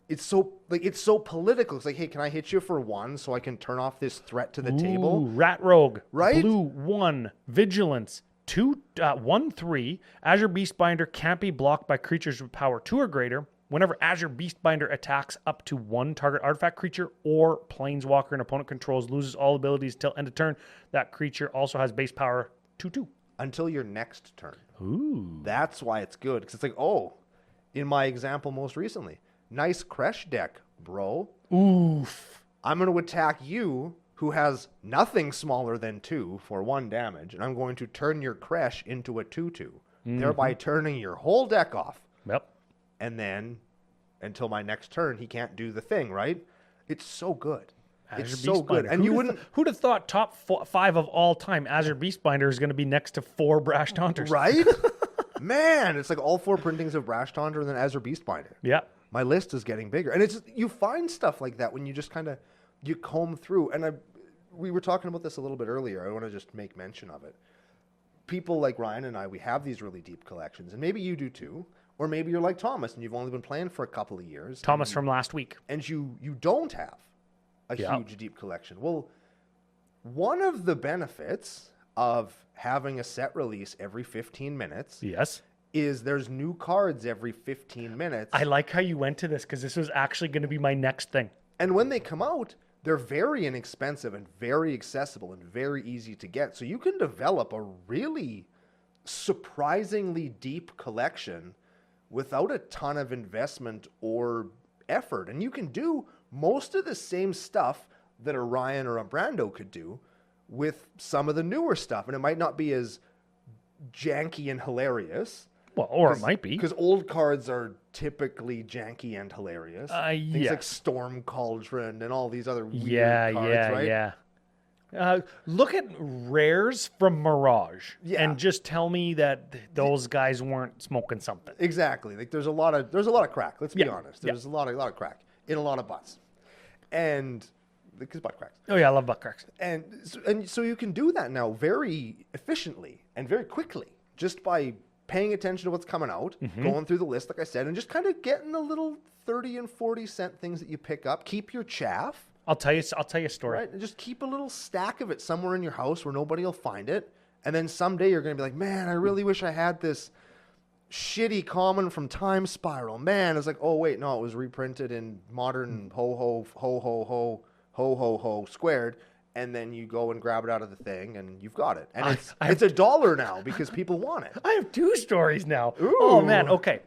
Speaker 1: it's so political. It's like, hey, can I hit you for 1 so I can turn off this threat to the table?
Speaker 2: Rat Rogue.
Speaker 1: Right?
Speaker 2: Blue 1. Vigilance. 1/3. Azure Beastbinder can't be blocked by creatures with power 2 or greater. Whenever Azure Beastbinder attacks up to 1 target artifact creature or planeswalker an opponent controls, loses all abilities till end of turn. That creature also has base power 2/2.
Speaker 1: Until your next turn.
Speaker 2: Ooh.
Speaker 1: That's why it's good. Because it's like, oh, in my example most recently, nice Kresh deck, bro.
Speaker 2: Oof.
Speaker 1: I'm going to attack you, who has nothing smaller than 2 for 1 damage, and I'm going to turn your Kresh into a 2/2, thereby turning your whole deck off.
Speaker 2: Yep.
Speaker 1: And then, until my next turn, he can't do the thing, right? It's so good. It's so good. And
Speaker 2: who'd have thought top 5 of all time Azure Beastbinder is going to be next to 4 Brash Taunters?
Speaker 1: Right? Man, it's like all 4 printings of Brash Taunter and then Azure Beastbinder.
Speaker 2: Yeah.
Speaker 1: My list is getting bigger. And it's you find stuff like that when you just kind of you comb through. And we were talking about this a little bit earlier. I want to just make mention of it. People like Ryan and I, we have these really deep collections, and maybe you do too. Or maybe you're like Thomas and you've only been playing for a couple of years.
Speaker 2: Thomas from last week.
Speaker 1: And you don't have a huge deep collection. Well, one of the benefits of having a set release every 15 minutes is there's new cards every 15 minutes.
Speaker 2: I like how you went to this because this was actually going to be my next thing.
Speaker 1: And when they come out, they're very inexpensive and very accessible and very easy to get. So you can develop a really surprisingly deep collection without a ton of investment or effort. And you can do most of the same stuff that a Ryan or a Brando could do with some of the newer stuff. And it might not be as janky and hilarious.
Speaker 2: Well, or it might be.
Speaker 1: Because old cards are typically janky and hilarious. Things like Storm Cauldron and all these other weird cards, right?
Speaker 2: Look at rares from Mirage and just tell me that those guys weren't smoking something.
Speaker 1: Exactly. Like there's a lot of crack. Let's be honest. There's a lot of crack in a lot of butts, and because butt cracks.
Speaker 2: Oh yeah, I love butt cracks.
Speaker 1: And so you can do that now very efficiently and very quickly just by paying attention to what's coming out, going through the list, like I said, and just kind of getting the little 30 and 40 cent things that you pick up. Keep your chaff.
Speaker 2: I'll tell you a story.
Speaker 1: Right? And just keep a little stack of it somewhere in your house where nobody will find it. And then someday you're going to be like, man, I really wish I had this shitty common from Time Spiral. Man, it's like, oh, wait, no, it was reprinted in modern ho squared. And then you go and grab it out of the thing and you've got it. And it's $1 now because people want it.
Speaker 2: I have 2 stories now.
Speaker 1: Ooh.
Speaker 2: Oh, man. Okay.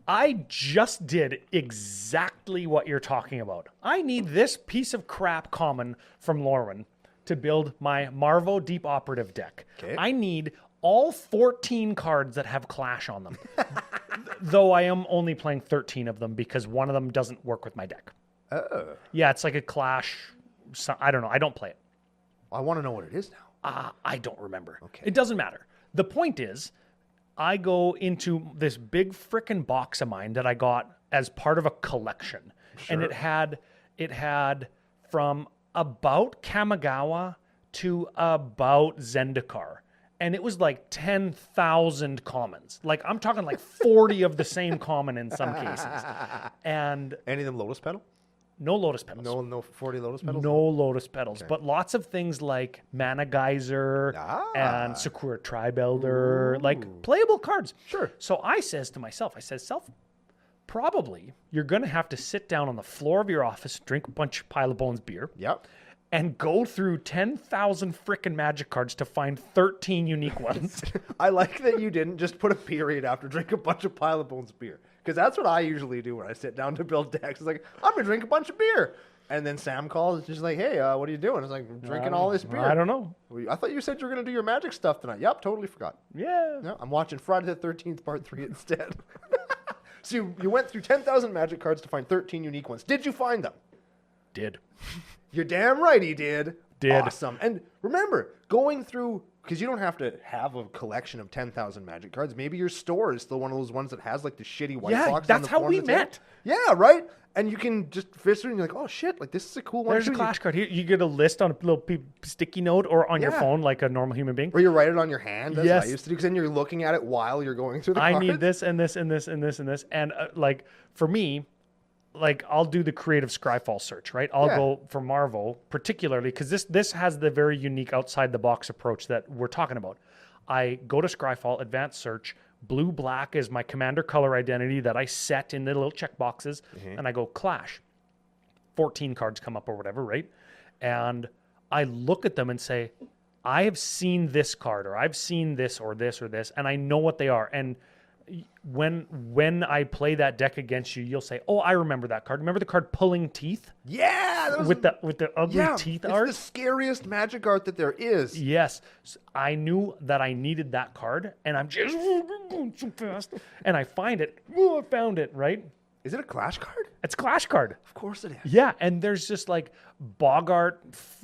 Speaker 2: I just did exactly what you're talking about. I need this piece of crap common from Lorwyn to build my Marvo Deep Operative deck.
Speaker 1: Okay.
Speaker 2: I need all 14 cards that have Clash on them. Though I am only playing 13 of them because one of them doesn't work with my deck.
Speaker 1: Oh.
Speaker 2: Yeah, it's like a Clash. I don't know. I don't play it.
Speaker 1: I want to know what it is now.
Speaker 2: I don't remember.
Speaker 1: Okay.
Speaker 2: It doesn't matter. The point is, I go into this big frickin' box of mine that I got as part of a collection. Sure. And it had from about Kamigawa to about Zendikar. And it was like 10,000 commons. Like I'm talking like 40 of the same common in some cases. And
Speaker 1: any of them Lotus Petal?
Speaker 2: No Lotus Petals.
Speaker 1: No 40 Lotus Petals?
Speaker 2: No Lotus Petals. Okay. But lots of things like Mana Geyser and Sakura Tribe Elder, like playable cards.
Speaker 1: Sure.
Speaker 2: So I says to myself, probably you're going to have to sit down on the floor of your office, drink a bunch of Pile of Bones beer.
Speaker 1: Yep.
Speaker 2: And go through 10,000 frickin' Magic cards to find 13 unique ones.
Speaker 1: I like that you didn't just put a period after drink a bunch of Pile of Bones beer. Because that's what I usually do when I sit down to build decks. It's like, I'm going to drink a bunch of beer. And then Sam calls. It's just like, hey, what are you doing? It's like, drinking all this beer.
Speaker 2: I don't know.
Speaker 1: I thought you said you were going to do your Magic stuff tonight. Yep, totally forgot.
Speaker 2: Yeah.
Speaker 1: No, I'm watching Friday the 13th Part 3 instead. So you went through 10,000 Magic cards to find 13 unique ones. Did you find them?
Speaker 2: Did.
Speaker 1: You're damn right he did.
Speaker 2: Did.
Speaker 1: Awesome. And remember, going through, because you don't have to have a collection of 10,000 Magic cards. Maybe your store is still one of those ones that has like the shitty white box.
Speaker 2: Yeah, that's how we met.
Speaker 1: Yeah, right? And you can just fish through and you're like, oh shit, like this is a cool one.
Speaker 2: There's a Clash card. Here, you get a list on a little sticky note or on your phone like a normal human being.
Speaker 1: Or you write it on your hand. That's what I used to do. Because then you're looking at it while you're going through the cards.
Speaker 2: I need this and this and this and this and this. And like for me, like I'll do the creative Scryfall search, right? I'll go for Marvel particularly because this has the very unique outside the box approach that we're talking about. I go to Scryfall, advanced search, blue black is my commander color identity that I set in the little check boxes, and I go Clash. 14 cards come up or whatever, right? And I look at them and say, I have seen this card or I've seen this or this or this, and I know what they are. And when I play that deck against you, you'll say, "Oh, I remember that card. Remember the card Pulling Teeth?"
Speaker 1: Yeah, that was
Speaker 2: with the ugly teeth art.
Speaker 1: It's the scariest Magic art that there is.
Speaker 2: Yes, so I knew that I needed that card, and I'm just going so fast, and I find it. Oh, I found it. Right.
Speaker 1: Is it a Clash card?
Speaker 2: It's a Clash card.
Speaker 1: Of course it is.
Speaker 2: Yeah, and there's just like Bogart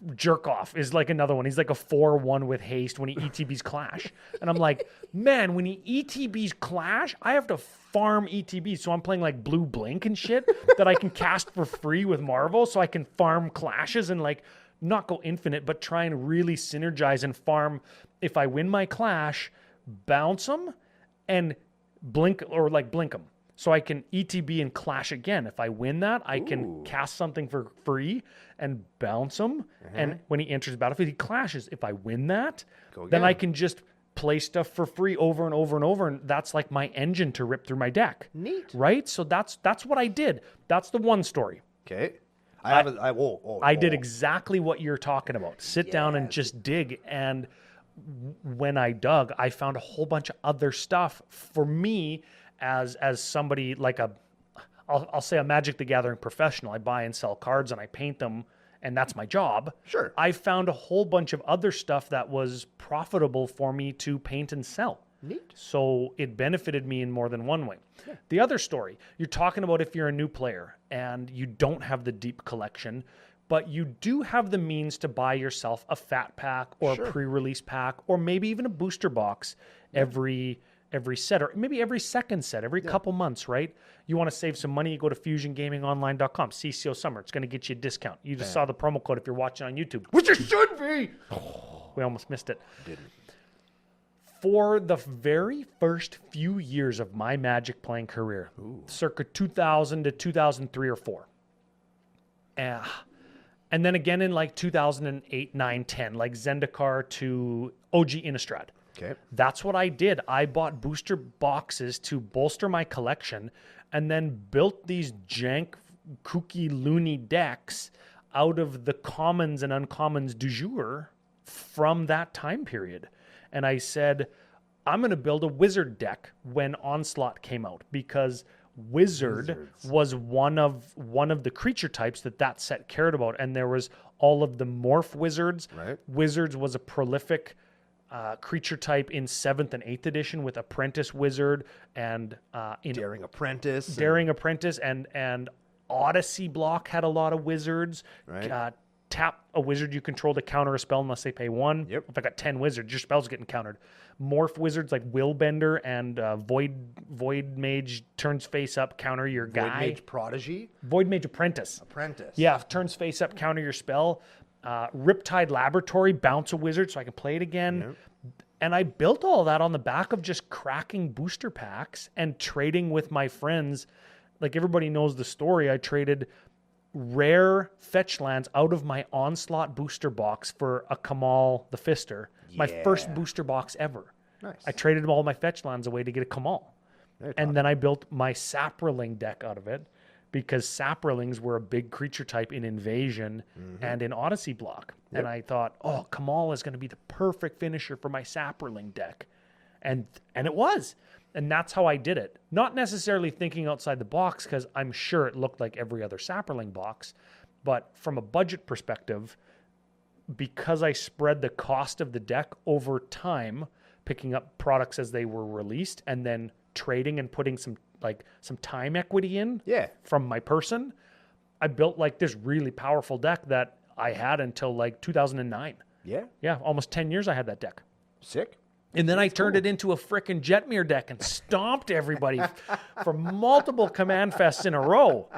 Speaker 2: Jerkoff is like another one. He's like a 4/1 with haste when he ETBs Clash. And I'm like, man, when he ETBs Clash, I have to farm ETBs. So I'm playing like Blue Blink and shit that I can cast for free with Marvel. So I can farm Clashes and like not go infinite, but try and really synergize and farm. If I win my Clash, bounce them and blink them. So I can ETB and Clash again. If I win that, I can cast something for free and bounce him. And when he enters the battlefield, he clashes. If I win that, then I can just play stuff for free over and over and over. And that's like my engine to rip through my deck.
Speaker 1: Neat.
Speaker 2: Right? So that's what I did. That's the one story.
Speaker 1: Okay.
Speaker 2: I did exactly what you're talking about. Sit down and just dig. And when I dug, I found a whole bunch of other stuff for me as somebody like I'll say a Magic the Gathering professional. I buy and sell cards and I paint them, and that's my job.
Speaker 1: Sure.
Speaker 2: I found a whole bunch of other stuff that was profitable for me to paint and sell.
Speaker 1: Neat.
Speaker 2: So it benefited me in more than one way. Yeah. The other story, you're talking about if you're a new player and you don't have the deep collection, but you do have the means to buy yourself a fat pack or a pre-release pack, or maybe even a booster box every set, or maybe every second set, every couple months, right? You want to save some money, you go to fusiongamingonline.com, CCO Summer. It's going to get you a discount. You just saw the promo code if you're watching on YouTube, which it should be. We almost missed it.
Speaker 1: Didn't.
Speaker 2: For the very first few years of my Magic playing career, circa 2000 to 2003 or 4, and then again in like 2008, 9, 10, like Zendikar to OG Innistrad.
Speaker 1: Okay.
Speaker 2: That's what I did. I bought booster boxes to bolster my collection and then built these jank, kooky, loony decks out of the commons and uncommons du jour from that time period. And I said, I'm going to build a wizard deck when Onslaught came out, because Wizards was one of the creature types that set cared about. And there was all of the morph wizards. Right. Wizards was a prolific creature type in 7th and 8th edition with Apprentice Wizard and
Speaker 1: Daring Apprentice.
Speaker 2: Daring Apprentice and Odyssey block had a lot of wizards. Right. Tap a wizard you control to counter a spell unless they pay 1. Yep. If I got 10 wizards, your spell's getting countered. Morph wizards like Willbender and Void Mage turns face up, counter your guy.
Speaker 1: Void Mage Prodigy?
Speaker 2: Void Mage Apprentice.
Speaker 1: Apprentice.
Speaker 2: Yeah, turns face up, counter your spell. Riptide Laboratory, bounce a wizard so I can play it again. Yep. And I built all that on the back of just cracking booster packs and trading with my friends. Like everybody knows the story. I traded rare fetch lands out of my Onslaught booster box for a Kamal the Fister. Yeah. My first booster box ever. Nice. I traded all my fetch lands away to get a Kamal. And then I built my Saproling deck out of it, because Saprolings were a big creature type in Invasion and in Odyssey block. Yep. And I thought, Kamal is going to be the perfect finisher for my Saproling deck. And it was. And that's how I did it. Not necessarily thinking outside the box, because I'm sure it looked like every other Saproling box. But from a budget perspective, because I spread the cost of the deck over time, picking up products as they were released and then trading and putting some time equity in from my person, I built like this really powerful deck that I had until like 2009. Yeah, almost 10 years I had that deck.
Speaker 1: Sick.
Speaker 2: And then I turned it into a frickin' Jetmir deck and stomped everybody for multiple command fests in a row.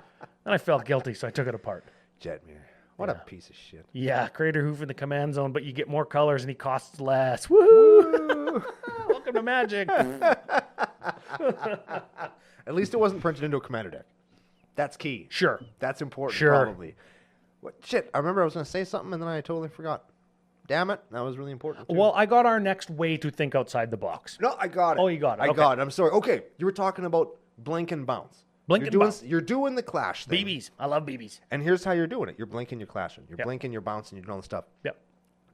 Speaker 2: And I felt guilty, so I took it apart.
Speaker 1: Jetmir. What a piece of shit.
Speaker 2: Yeah, Crater Hoof in the command zone, but you get more colors and he costs less. Woo! Welcome to Magic.
Speaker 1: At least it wasn't printed into a commander deck. That's key.
Speaker 2: Sure.
Speaker 1: That's important, probably. What shit? I remember I was going to say something and then I totally forgot. Damn it. That was really important, too.
Speaker 2: Well, I got our next way to think outside the box.
Speaker 1: No, I got it.
Speaker 2: Oh, you got it.
Speaker 1: I got it. I'm sorry. Okay, you were talking about blink and bounce.
Speaker 2: Bounce.
Speaker 1: You're doing the clash thing.
Speaker 2: BBs. I love BBs.
Speaker 1: And here's how you're doing it. You're blinking, you're clashing. You're blinking, you're bouncing, you're doing all the stuff.
Speaker 2: Yep.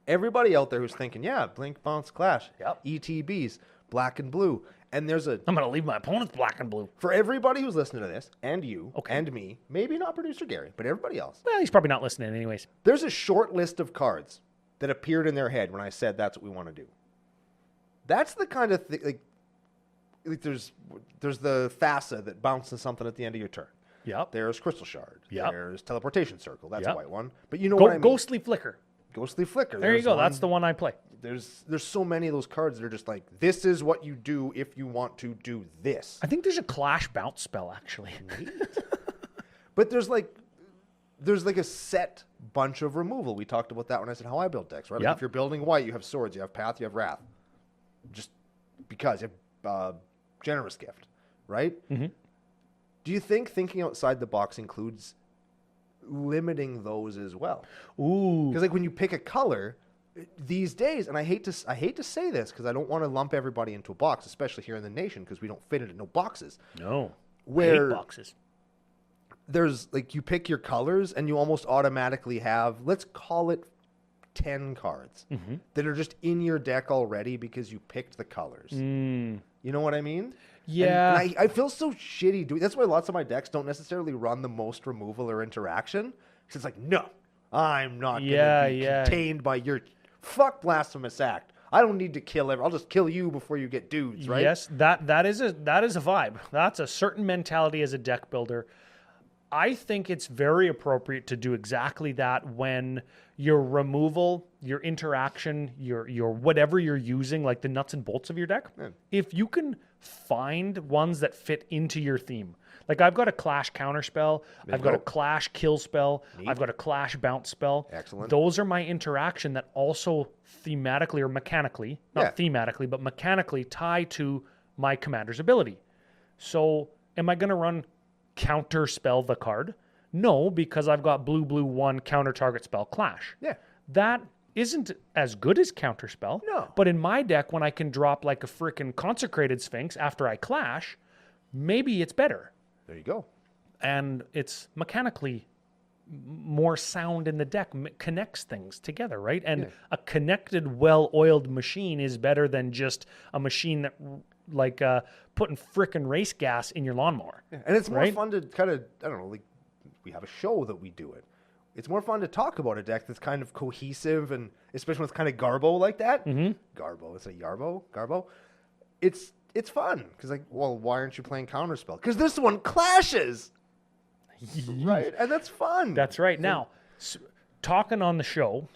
Speaker 1: Everybody out there who's thinking, blink, bounce, clash.
Speaker 2: Yep.
Speaker 1: ETBs, black and blue. And there's a...
Speaker 2: I'm going to leave my opponents black and blue.
Speaker 1: For everybody who's listening to this, and you, and me, maybe not producer Gary, but everybody else.
Speaker 2: Well, he's probably not listening anyways.
Speaker 1: There's a short list of cards that appeared in their head when I said that's what we want to do. That's the kind of thing... Like there's the Thassa that bounces something at the end of your turn.
Speaker 2: Yep.
Speaker 1: There's Crystal Shard.
Speaker 2: Yep.
Speaker 1: There's Teleportation Circle. That's
Speaker 2: Yep.
Speaker 1: a white one. But you know what I mean.
Speaker 2: Ghostly Flicker.
Speaker 1: Ghostly Flicker.
Speaker 2: There you
Speaker 1: There's
Speaker 2: go.
Speaker 1: one.
Speaker 2: That's the one I play.
Speaker 1: There's so many of those cards that are just like, this is what you do if you want to do this.
Speaker 2: I think there's a Clash bounce spell, actually.
Speaker 1: But there's like a set bunch of removal. We talked about that when I said how I build decks, right? Like
Speaker 2: Yep.
Speaker 1: if you're building white, you have Swords, you have Path, you have Wrath. Just because you have Generous Gift, right?
Speaker 2: Mm-hmm.
Speaker 1: Do you think thinking outside the box includes limiting those as well?
Speaker 2: Ooh.
Speaker 1: Because like when you pick a color these days, and I hate to say this because I don't want to lump everybody into a box, especially here in the nation because we don't fit into no boxes.
Speaker 2: No.
Speaker 1: Where
Speaker 2: Hate boxes.
Speaker 1: there's like you pick your colors and you almost automatically have, let's call it 10 cards that are just in your deck already because you picked the colors. You know what I mean?
Speaker 2: Yeah.
Speaker 1: And I feel so shitty doing. That's why lots of my decks don't necessarily run the most removal or interaction. Because it's like, no, I'm not going to be contained by your blasphemous act. I don't need to kill I'll just kill you before you get dudes, right?
Speaker 2: Yes, that is a vibe. That's a certain mentality as a deck builder. I think it's very appropriate to do exactly that when your removal, your interaction, your whatever you're using, like the nuts and bolts of your deck, if you can find ones that fit into your theme. Like I've got a Clash counter spell, I've got a Clash kill spell, I've got a Clash bounce spell.
Speaker 1: Excellent.
Speaker 2: Those are my interaction that also thematically or mechanically, not thematically, but mechanically tie to my commander's ability. So am I going to run counter spell the card? No, because I've got blue 1 counter target spell Clash.
Speaker 1: Yeah.
Speaker 2: That isn't as good as counter spell.
Speaker 1: No.
Speaker 2: But in my deck, when I can drop like a freaking Consecrated Sphinx after I Clash, maybe it's better.
Speaker 1: There you go.
Speaker 2: And it's mechanically more sound in the deck, connects things together, right? And a connected, well-oiled machine is better than just a machine that like putting frickin' race gas in your lawnmower.
Speaker 1: Yeah. And it's more
Speaker 2: right?
Speaker 1: fun to kind of, I don't know, like we have a show that we do it. It's more fun to talk about a deck that's kind of cohesive, and especially when it's kind of Garbo like that. Garbo, it's a Yarbo? Garbo? It's fun because like, well, why aren't you playing Counterspell? Because this one clashes, right? And that's fun.
Speaker 2: That's right. Now, talking on the show,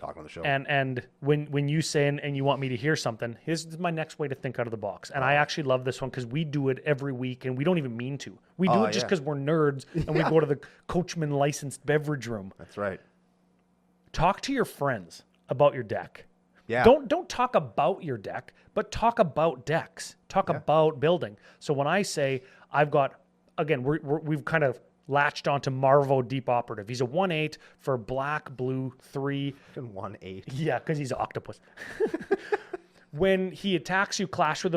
Speaker 2: and when you say and you want me to hear something, here's my next way to think out of the box. And I actually love this one because we do it every week, and we don't even mean to. We do it just because we're nerds, and we go to the Coachman licensed beverage room.
Speaker 1: That's right.
Speaker 2: Talk to your friends about your deck.
Speaker 1: Yeah.
Speaker 2: Don't talk about your deck, but talk about decks. Talk about building. So when I say I've got, again, we've kind of latched onto Marvo Deep Operative. He's a 1/8 for black, blue, 3.
Speaker 1: 1/8.
Speaker 2: Yeah, because he's an octopus. When he attacks you, clash with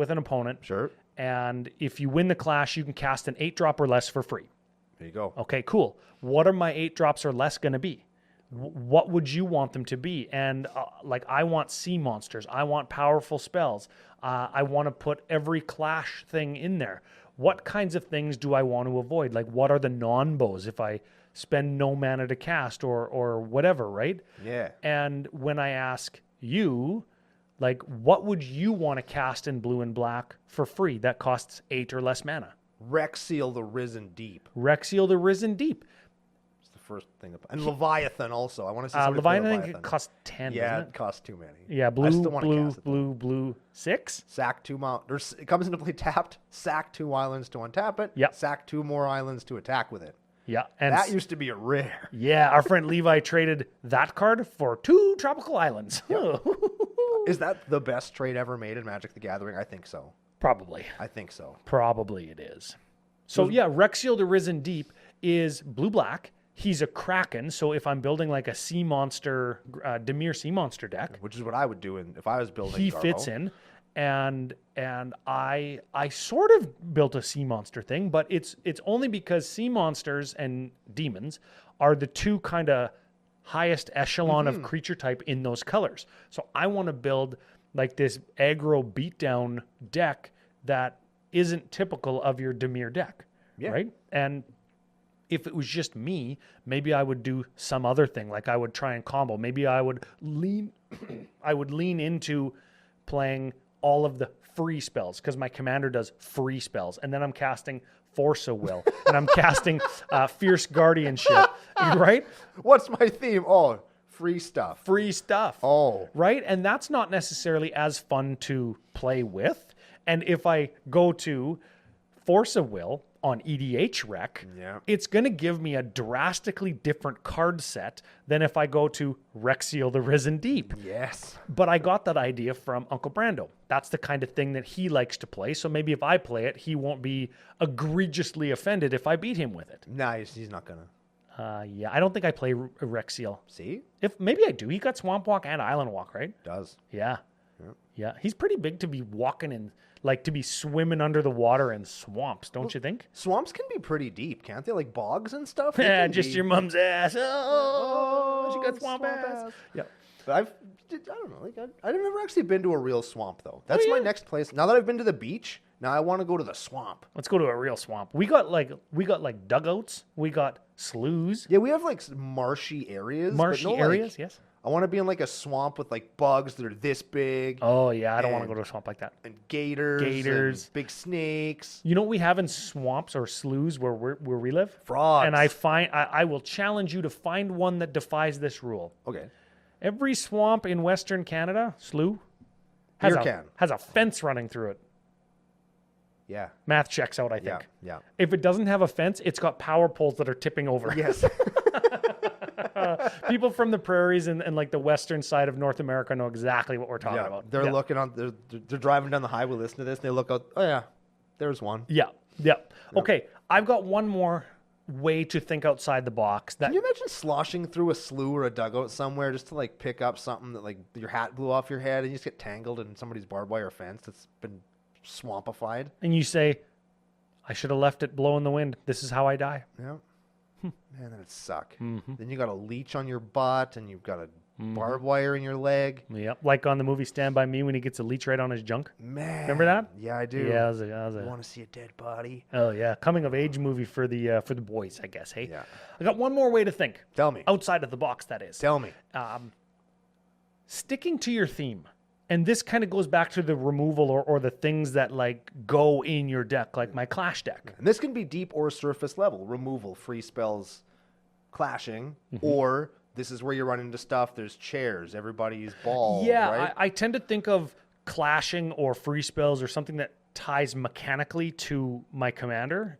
Speaker 2: an opponent.
Speaker 1: Sure.
Speaker 2: And if you win the clash, you can cast an 8-drop or less for free.
Speaker 1: There you go.
Speaker 2: Okay, cool. What are my 8-drops or less going to be? What would you want them to be? And like, I want sea monsters. I want powerful spells. I want to put every clash thing in there. What kinds of things do I want to avoid? Like, what are the non-bows if I spend no mana to cast or whatever, right?
Speaker 1: Yeah.
Speaker 2: And when I ask you, like, what would you want to cast in blue and black for free that costs 8 or less mana?
Speaker 1: Rexseal the Risen Deep.
Speaker 2: Rexseal the Risen Deep.
Speaker 1: First thing and Leviathan also. I want to see
Speaker 2: Leviathan. I think it costs 10.
Speaker 1: Yeah,
Speaker 2: doesn't it?
Speaker 1: It costs too many.
Speaker 2: Yeah, blue 6.
Speaker 1: Sack 2 it comes into play tapped. Sack 2 islands to untap it.
Speaker 2: Yep.
Speaker 1: Sack 2 more islands to attack with it.
Speaker 2: Yeah, and
Speaker 1: that used to be a rare.
Speaker 2: Yeah, our friend Levi traded that card for 2 tropical islands.
Speaker 1: Yep. Is that the best trade ever made in Magic the Gathering? I think so.
Speaker 2: Probably.
Speaker 1: I think so.
Speaker 2: Probably it is. So yeah, Rexseal the Risen Deep is blue-black. He's a Kraken, so if I'm building like a sea monster, Dimir sea monster deck,
Speaker 1: which is what I would do if I was building.
Speaker 2: He fits in, and I sort of built a sea monster thing, but it's only because sea monsters and demons are the 2 kind of highest echelon of creature type in those colors. So I want to build like this aggro beatdown deck that isn't typical of your Dimir deck, right? And if it was just me, maybe I would do some other thing. Like I would try and combo. Maybe I would lean into playing all of the free spells because my commander does free spells. And then I'm casting Force of Will and I'm casting Fierce Guardianship, right?
Speaker 1: What's my theme? Oh, free stuff.
Speaker 2: Free stuff.
Speaker 1: Oh.
Speaker 2: Right? And that's not necessarily as fun to play with. And if I go to Force of Will on EDH Rec, it's going to give me a drastically different card set than if I go to Rexiel the Risen Deep.
Speaker 1: Yes.
Speaker 2: But I got that idea from Uncle Brando. That's the kind of thing that he likes to play. So maybe if I play it, he won't be egregiously offended if I beat him with it.
Speaker 1: Nah, he's not going to.
Speaker 2: Yeah, I don't think I play Rexiel.
Speaker 1: See?
Speaker 2: Maybe I do. He got Swamp Walk and Island Walk, right?
Speaker 1: Does.
Speaker 2: Yeah. Yeah. He's pretty big to be walking in, like to be swimming under the water in swamps, don't you think?
Speaker 1: Swamps can be pretty deep, can't they? Like bogs and stuff?
Speaker 2: Yeah, just your mom's ass. Oh, she got swamp ass. Yeah.
Speaker 1: But I don't know. Like I've never actually been to a real swamp, though. That's my next place. Now that I've been to the beach, now I want to go to the swamp.
Speaker 2: Let's go to a real swamp. We got like dugouts. We got sloughs.
Speaker 1: Yeah, we have like marshy areas.
Speaker 2: Marshy areas, yes.
Speaker 1: I want to be in like a swamp with like bugs that are this big.
Speaker 2: Oh yeah, I don't want to go to a swamp like that.
Speaker 1: And gators. And big snakes.
Speaker 2: You know what we have in swamps or sloughs where we live?
Speaker 1: Frogs.
Speaker 2: And I will challenge you to find one that defies this rule.
Speaker 1: Okay.
Speaker 2: Every swamp in Western Canada, slough, has a fence running through it.
Speaker 1: Yeah.
Speaker 2: Math checks out, I think.
Speaker 1: Yeah.
Speaker 2: If it doesn't have a fence, it's got power poles that are tipping over.
Speaker 1: Yes.
Speaker 2: People from the prairies and like the western side of North America know exactly what we're talking about.
Speaker 1: They're looking on. They're driving down the highway, listening to this, and they look out. Oh yeah, there's one.
Speaker 2: Yeah. Okay, I've got one more way to think outside the box.
Speaker 1: Can you imagine sloshing through a slough or a dugout somewhere just to like pick up something that like your hat blew off your head and you just get tangled in somebody's barbed wire fence that's been swampified?
Speaker 2: And you say, I should have left it blow in the wind. This is how I die.
Speaker 1: Yeah. Man, that'd suck. Mm-hmm. Then you got a leech on your butt and you've got a barbed wire in your leg.
Speaker 2: Yep. Like on the movie Stand By Me when he gets a leech right on his junk.
Speaker 1: Man.
Speaker 2: Remember that?
Speaker 1: Yeah, I do.
Speaker 2: Yeah,
Speaker 1: I want to see a dead body.
Speaker 2: Oh yeah, coming of age movie for the boys, I guess. Hey,
Speaker 1: yeah.
Speaker 2: I got one more way to think.
Speaker 1: Tell me.
Speaker 2: Outside of the box, that is.
Speaker 1: Tell me.
Speaker 2: Sticking to your theme. And this kind of goes back to the removal or the things that like go in your deck, like my clash deck.
Speaker 1: And this can be deep or surface level. Removal, free spells, clashing, or this is where you run into stuff. There's chairs, everybody's ball.
Speaker 2: Yeah,
Speaker 1: right?
Speaker 2: I tend to think of clashing or free spells or something that ties mechanically to my commander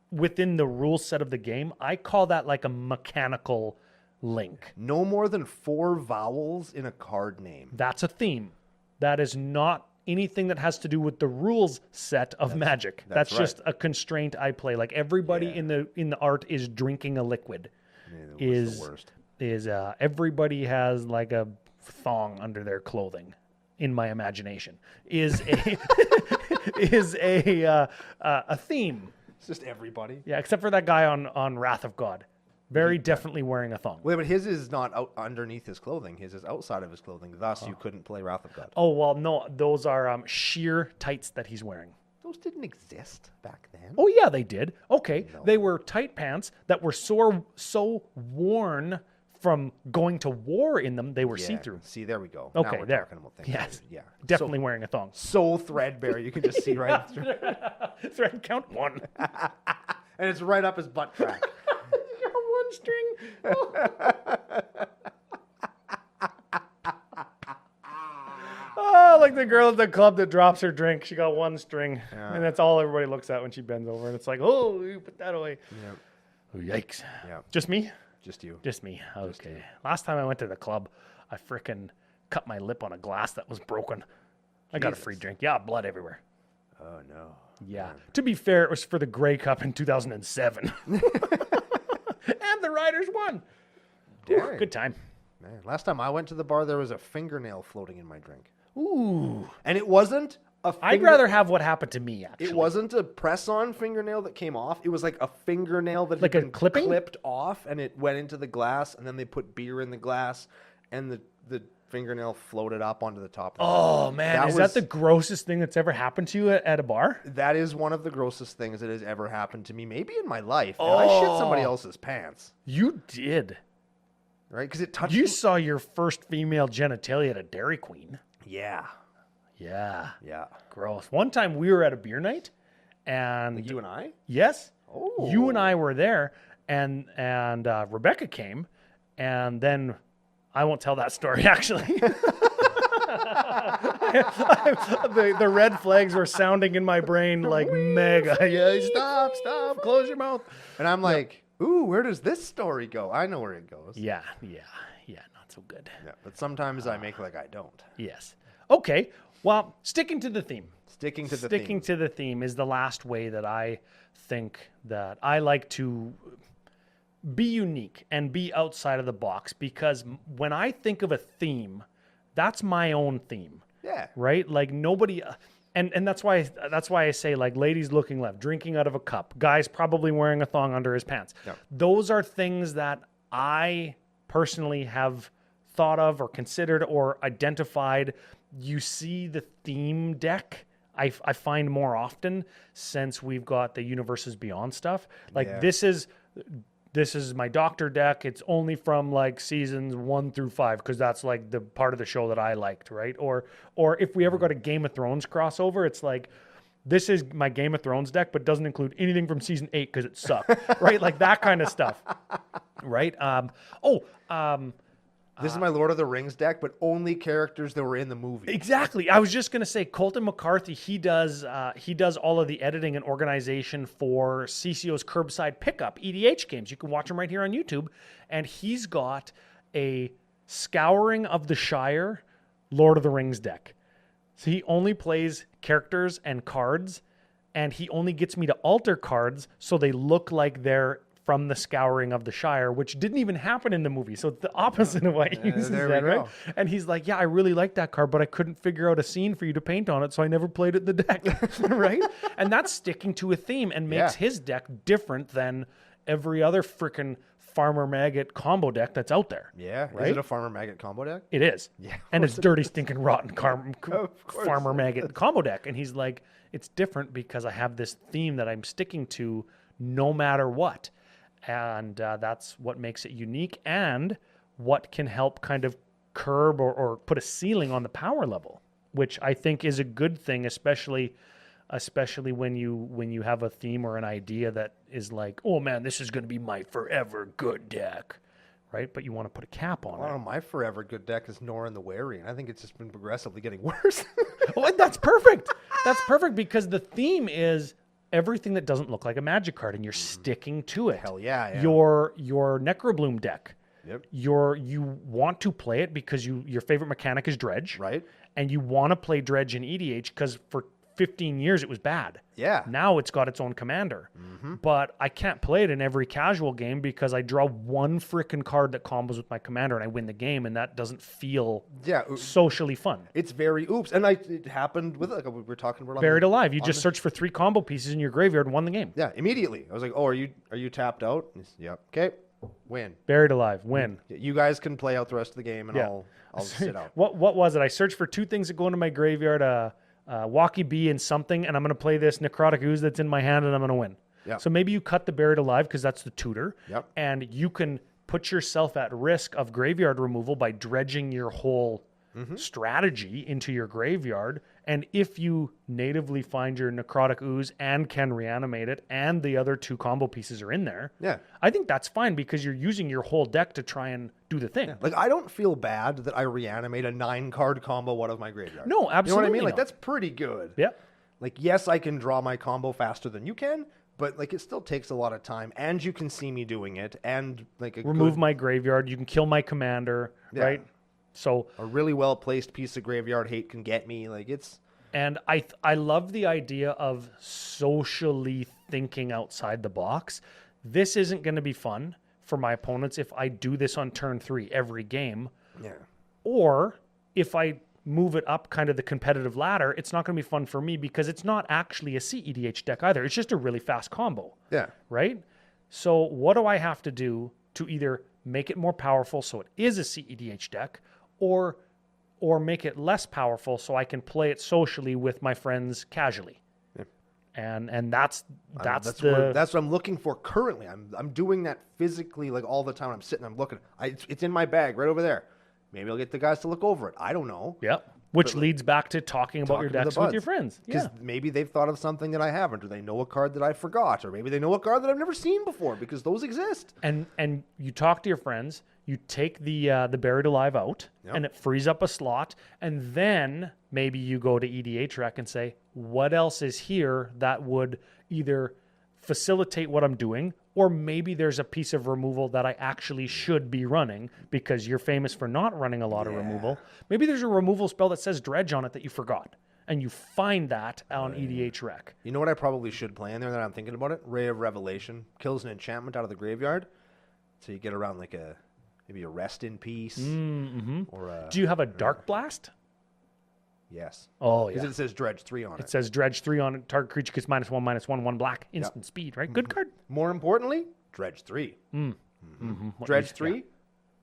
Speaker 2: within the rule set of the game. I call that like a mechanical link.
Speaker 1: No more than 4 vowels in a card name.
Speaker 2: That's a theme. That is not anything that has to do with the rules set of Magic. That's just a constraint I play. Like everybody in the art is drinking a liquid.
Speaker 1: Yeah, the worst.
Speaker 2: Everybody has like a thong under their clothing in my imagination is a theme.
Speaker 1: It's just everybody.
Speaker 2: Yeah, except for that guy on Wrath of God. Very definitely wearing a thong.
Speaker 1: Wait, but his is not out underneath his clothing. His is outside of his clothing. Thus, you couldn't play Wrath of God.
Speaker 2: Oh, well, no. Those are sheer tights that he's wearing.
Speaker 1: Those didn't exist back then.
Speaker 2: Oh, yeah, they did. Okay.
Speaker 1: No.
Speaker 2: They were tight pants that were so worn from going to war in them, they were see-through.
Speaker 1: See, there we go.
Speaker 2: Okay,
Speaker 1: now we're
Speaker 2: there.
Speaker 1: talking about things.
Speaker 2: Yes.
Speaker 1: Yeah.
Speaker 2: Definitely wearing a thong.
Speaker 1: So threadbare. You can just see right through.
Speaker 2: Thread count 1.
Speaker 1: And it's right up his butt crack.
Speaker 2: One string. Oh, like the girl at the club that drops her drink. She got one string. Yeah. And that's all everybody looks at when she bends over. And it's like, oh, you put that away.
Speaker 1: Yep.
Speaker 2: Oh, yikes.
Speaker 1: Yep.
Speaker 2: Just me?
Speaker 1: Just you.
Speaker 2: Just me. Okay. Last time I went to the club, I frickin' cut my lip on a glass that was broken. I got a free drink. Yeah, blood everywhere.
Speaker 1: Oh, no.
Speaker 2: Yeah. Man. To be fair, it was for the Grey Cup in 2007. And the Riders won. Ooh, good time.
Speaker 1: Man, last time I went to the bar, there was a fingernail floating in my drink.
Speaker 2: Ooh.
Speaker 1: And it wasn't a
Speaker 2: I'd rather have what happened to me, actually.
Speaker 1: It wasn't a press-on fingernail that came off. It was like a fingernail that
Speaker 2: like
Speaker 1: had
Speaker 2: a
Speaker 1: been
Speaker 2: clipping?
Speaker 1: clipped off, and it went into the glass, and then they put beer in the glass, and the fingernail floated up onto the top.
Speaker 2: Oh, man. Is that the grossest thing that's ever happened to you at a bar?
Speaker 1: That is one of the grossest things that has ever happened to me, maybe in my life. Oh. And I shit somebody else's pants.
Speaker 2: You did.
Speaker 1: Right? Because it touched
Speaker 2: You saw your first female genitalia at a Dairy Queen.
Speaker 1: Yeah.
Speaker 2: Yeah.
Speaker 1: Yeah.
Speaker 2: Gross. One time we were at a beer night, and
Speaker 1: Like you and I?
Speaker 2: yes,
Speaker 1: Oh.
Speaker 2: you and I were there, and Rebecca came, and then I won't tell that story actually. The red flags were sounding in my brain like mega. Yeah, stop, close your mouth.
Speaker 1: And I'm like, ooh, where does this story go? I know where it goes.
Speaker 2: Yeah, not so good.
Speaker 1: Yeah, but sometimes I make like I don't.
Speaker 2: Yes. Okay. Well, sticking to the theme.
Speaker 1: Sticking to
Speaker 2: the theme is the last way that I think that I like to be unique and be outside of the box, because when I think of a theme, that's my own theme.
Speaker 1: Yeah.
Speaker 2: Right? Like nobody and that's why I say, like, ladies looking left, drinking out of a cup, guys probably wearing a thong under his pants.
Speaker 1: Yeah.
Speaker 2: Those are things that I personally have thought of or considered or identified. You see the theme deck I find more often since we've got the Universes Beyond stuff. Like
Speaker 1: Yeah.
Speaker 2: this is my Doctor deck. It's only from like seasons 1 through 5 because that's like the part of the show that I liked, right? Or if we ever got a Game of Thrones crossover, it's like, this is my Game of Thrones deck, but doesn't include anything from season 8 because it sucked, right? Like that kind of stuff, right?
Speaker 1: This is my Lord of the Rings deck, but only characters that were in the movie.
Speaker 2: Exactly. I was just going to say, Colton McCarthy, he does all of the editing and organization for CCO's Curbside Pickup EDH games. You can watch him right here on YouTube. And he's got a Scouring of the Shire Lord of the Rings deck. So he only plays characters and cards, and he only gets me to alter cards so they look like they're from the Scouring of the Shire, which didn't even happen in the movie. So it's the opposite of what he uses that, right? And he's like, yeah, I really like that card, but I couldn't figure out a scene for you to paint on it, so I never played it in the deck, right? And that's sticking to a theme and makes his deck different than every other freaking Farmer Maggot combo deck that's out there.
Speaker 1: Yeah.
Speaker 2: Right?
Speaker 1: Is it a Farmer Maggot combo deck?
Speaker 2: It is.
Speaker 1: Yeah.
Speaker 2: And it's dirty, stinking, rotten
Speaker 1: course.
Speaker 2: Farmer Maggot combo deck. And he's like, it's different because I have this theme that I'm sticking to no matter what. And that's what makes it unique and what can help kind of curb or put a ceiling on the power level, which I think is a good thing, especially when you have a theme or an idea that is like, oh man, this is going to be my forever good deck, right? But you want to put a cap on it.
Speaker 1: Oh, my forever good deck is Norin the Wary, and I think it's just been progressively getting worse.
Speaker 2: Oh, and that's perfect. That's perfect because the theme is everything that doesn't look like a Magic card, and you're sticking to it.
Speaker 1: Hell yeah.
Speaker 2: Your Necrobloom deck.
Speaker 1: Yep.
Speaker 2: You want to play it because your favorite mechanic is Dredge.
Speaker 1: Right.
Speaker 2: And you want to play Dredge in EDH because for 15 years it was bad.
Speaker 1: Yeah.
Speaker 2: Now it's got its own commander. But I can't play it in every casual game because I draw one freaking card that combos with my commander and I win the game, and that doesn't feel socially fun.
Speaker 1: It's very oops. And it happened with, like, we were talking about
Speaker 2: Buried Alive. You just searched for 3 combo pieces in your graveyard and won the game.
Speaker 1: Yeah, immediately. I was like, oh, are you tapped out? Yep. Okay. Win.
Speaker 2: Buried Alive. Win.
Speaker 1: You guys can play out the rest of the game, and I'll sit out.
Speaker 2: What was it? I searched for 2 things that go into my graveyard, Walkie Bee and something, and I'm going to play this Necrotic Ooze that's in my hand, and I'm going to win.
Speaker 1: Yeah.
Speaker 2: So maybe you cut the Buried Alive because that's the tutor.
Speaker 1: Yep.
Speaker 2: And you can put yourself at risk of graveyard removal by dredging your whole strategy into your graveyard. And if you natively find your Necrotic Ooze and can reanimate it, and the other 2 combo pieces are in there, I think that's fine because you're using your whole deck to try and do the thing.
Speaker 1: Yeah. Like, I don't feel bad that I reanimate a 9-card combo out of my graveyard.
Speaker 2: No, absolutely.
Speaker 1: You know what I mean? Like,
Speaker 2: not.
Speaker 1: that's pretty good.
Speaker 2: Yeah.
Speaker 1: Like, yes, I can draw my combo faster than you can, but like, it still takes a lot of time, and you can see me doing it, and like
Speaker 2: remove my graveyard. You can kill my commander, right? So
Speaker 1: a really well placed piece of graveyard hate can get me. Like, it's.
Speaker 2: And I love the idea of socially thinking outside the box. This isn't going to be fun for my opponents if I do this on turn 3 every game.
Speaker 1: Yeah.
Speaker 2: Or if I move it up kind of the competitive ladder, it's not going to be fun for me because it's not actually a CEDH deck either. It's just a really fast combo.
Speaker 1: Yeah.
Speaker 2: Right? So what do I have to do to either make it more powerful so it is a CEDH deck, or make it less powerful so I can play it socially with my friends casually? Yeah. And that's
Speaker 1: what I'm looking for currently. I'm doing that physically, like, all the time. I'm sitting, I'm looking. It's in my bag right over there. Maybe I'll get the guys to look over it. I don't know.
Speaker 2: Yeah. Which leads back to talking about your
Speaker 1: Talking to the
Speaker 2: decks with
Speaker 1: buds.
Speaker 2: your friends.
Speaker 1: Because
Speaker 2: Yeah.
Speaker 1: maybe they've thought of something that I haven't, or they know a card that I forgot, or maybe they know a card that I've never seen before, because those exist.
Speaker 2: And you talk to your friends, you take the Buried Alive out,
Speaker 1: Yep.
Speaker 2: and it frees up a slot, and then maybe you go to EDH Rec and say, what else is here that would either facilitate what I'm doing, or maybe there's a piece of removal that I actually should be running because you're famous for not running a lot of removal. Maybe there's a removal spell that says Dredge on it that you forgot, and you find that on EDH Rec.
Speaker 1: You know what I probably should play in there that I'm thinking about it? Ray of Revelation. Kills an enchantment out of the graveyard. So you get around like maybe a Rest in Peace. Or a,
Speaker 2: Do you have a Dark Blast?
Speaker 1: yes.
Speaker 2: Oh,
Speaker 1: Because
Speaker 2: yeah.
Speaker 1: it says Dredge 3 on it.
Speaker 2: It says Dredge 3 on it. Target creature gets -1/-1, 1 black. Instant speed, right? Good card.
Speaker 1: More importantly, Dredge 3. Dredge 3.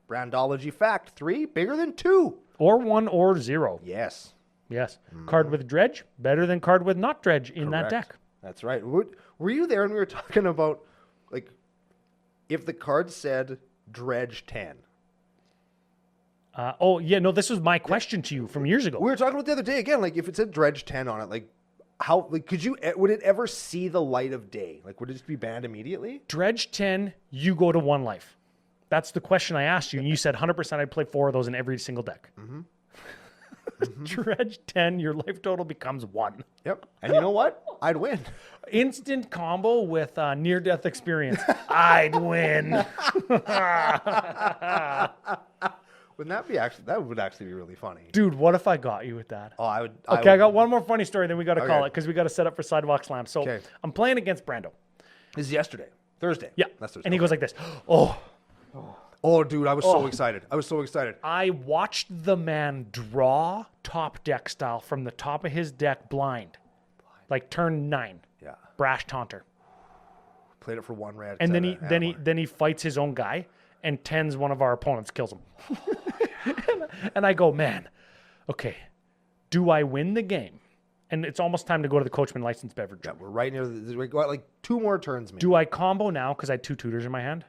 Speaker 1: Brandology Fact 3. Bigger than 2.
Speaker 2: Or 1 or 0.
Speaker 1: Yes.
Speaker 2: Yes. Card with Dredge, better than card with not Dredge in that
Speaker 1: Correct.
Speaker 2: deck.
Speaker 1: That's right. Were you there when we were talking about, like, if the card said Dredge 10?
Speaker 2: No, this was my question to you from years ago.
Speaker 1: We were talking about the other day again, like, if it said Dredge 10 on it, like, how, like, would it ever see the light of day? Like, would it just be banned immediately?
Speaker 2: Dredge 10, you go to 1 life. That's the question I asked you, and you said 100% I'd play 4 of those in every single deck. Dredge 10, your life total becomes 1.
Speaker 1: Yep. And you know what? I'd win.
Speaker 2: Instant combo with near-death experience. I'd win.
Speaker 1: Wouldn't that be that would actually be really funny.
Speaker 2: Dude, what if I got you with that?
Speaker 1: Oh, I would.
Speaker 2: Okay, I got one more funny story, then we got to call
Speaker 1: Okay.
Speaker 2: it because we got to set up for Sidewalk Slam. So
Speaker 1: Okay.
Speaker 2: I'm playing against Brando.
Speaker 1: This is yesterday. Thursday.
Speaker 2: Yeah.
Speaker 1: That's Thursday.
Speaker 2: And he goes like this. Oh,
Speaker 1: Oh, dude, I was so excited. I was so excited.
Speaker 2: I watched the man draw top deck style from the top of his deck blind. Like turn 9.
Speaker 1: Yeah.
Speaker 2: Brash Taunter.
Speaker 1: Played it for 1 red.
Speaker 2: And
Speaker 1: set
Speaker 2: then he fights his own guy and tens one of our opponents, kills him. And I go, man, okay, do I win the game? And it's almost time to go to the Coachman licensed beverage.
Speaker 1: Yeah, we're right near we got like 2 more turns, maybe.
Speaker 2: Do I combo now because I had 2 tutors in my hand?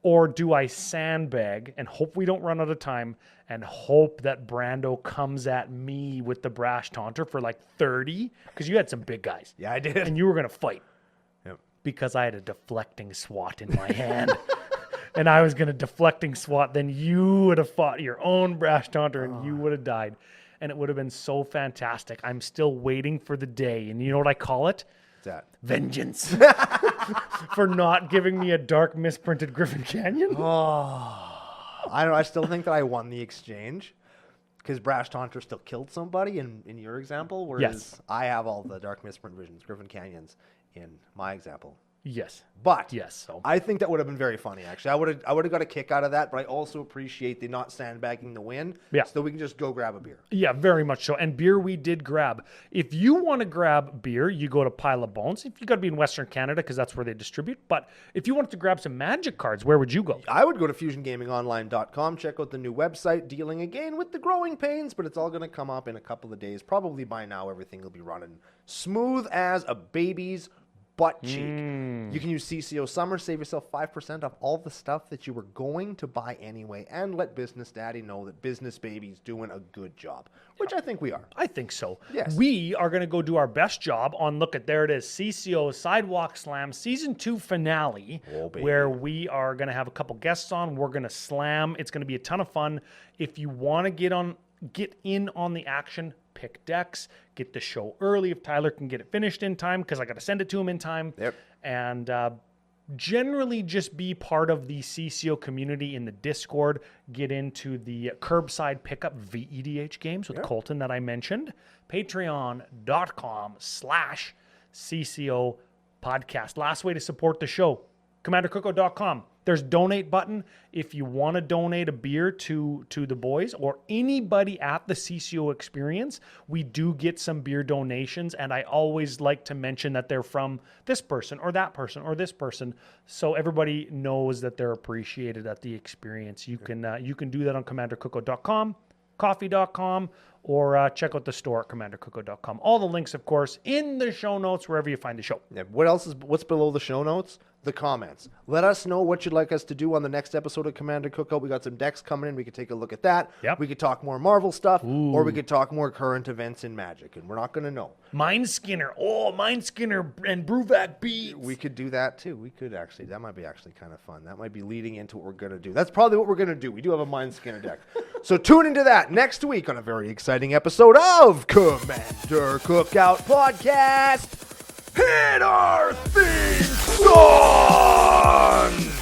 Speaker 2: Or do I sandbag and hope we don't run out of time and hope that Brando comes at me with the Brash Taunter for like 30? Because you had some big guys.
Speaker 1: Yeah, I did.
Speaker 2: And you were going to fight.
Speaker 1: Yep.
Speaker 2: Because I had a deflecting swat in my hand. And I was going to deflecting swat. Then you would have fought your own Brash Taunter and you would have died. And it would have been so fantastic. I'm still waiting for the day. And you know what I call it?
Speaker 1: That.
Speaker 2: Vengeance. For not giving me a dark misprinted Griffin Canyon.
Speaker 1: I don't know. I still think that I won the exchange because Brash Taunter still killed somebody in your example, whereas
Speaker 2: Yes.
Speaker 1: I have all the Dark Misprint Visions, Griffin Canyons in my example.
Speaker 2: Yes.
Speaker 1: But
Speaker 2: Yes. So
Speaker 1: I think that would have been very funny, actually. I would have got a kick out of that, but I also appreciate the not sandbagging the win.
Speaker 2: Yeah.
Speaker 1: So we can just go grab a beer.
Speaker 2: yeah, very much so. And beer we did grab. If you want to grab beer, you go to Pile of Bones. If you got to be in Western Canada because that's where they distribute. But if you wanted to grab some Magic cards, where would you go?
Speaker 1: I would go to FusionGamingOnline.com, check out the new website, dealing again with the growing pains, but it's all going to come up in a couple of days. Probably by now, everything will be running smooth as a baby's butt cheek. You can use CCO Summer, save yourself 5% off all the stuff that you were going to buy anyway, and let Business Daddy know that Business Baby's doing a good job, which I think we are.
Speaker 2: I think so.
Speaker 1: Yes.
Speaker 2: We are going to go do our best job on, look at, there it is, CCO Sidewalk Slam Season 2 finale,
Speaker 1: Oh, baby.
Speaker 2: where we are going to have a couple guests on. We're going to slam. It's going to be a ton of fun. If you want to get in on the action, pick decks, get the show early if Tyler can get it finished in time, because I got to send it to him in time.
Speaker 1: Yep.
Speaker 2: And generally just be part of the CCO community in the Discord. Get into the curbside pickup VEDH games with Colton that I mentioned. Patreon.com/CCO podcast. Last way to support the show, CommanderCookout.com. There's donate button. If you want to donate a beer to the boys or anybody at the CCO experience, we do get some beer donations, and I always like to mention that they're from this person or that person or this person, so everybody knows that they're appreciated at the experience. You can do that on CommanderCookout.com, coffee.com, or check out the store at CommanderCookout.com. All the links, of course, in the show notes wherever you find the show.
Speaker 1: Yeah, what's below the show notes? the comments. Let us know what you'd like us to do on the next episode of Commander Cookout. We got some decks coming in. We could take a look at that.
Speaker 2: Yep.
Speaker 1: We could talk more Marvel stuff, or we could talk more current events in Magic, and we're not going to know.
Speaker 2: Mind Skinner. Oh, Mind Skinner and Bruvac beats.
Speaker 1: We could do that too. We could actually. That might be actually kind of fun. That might be leading into what we're going to do. That's probably what we're going to do. We do have a Mind Skinner deck. So tune into that next week on a very exciting episode of Commander Cookout Podcast. Hit our theme song!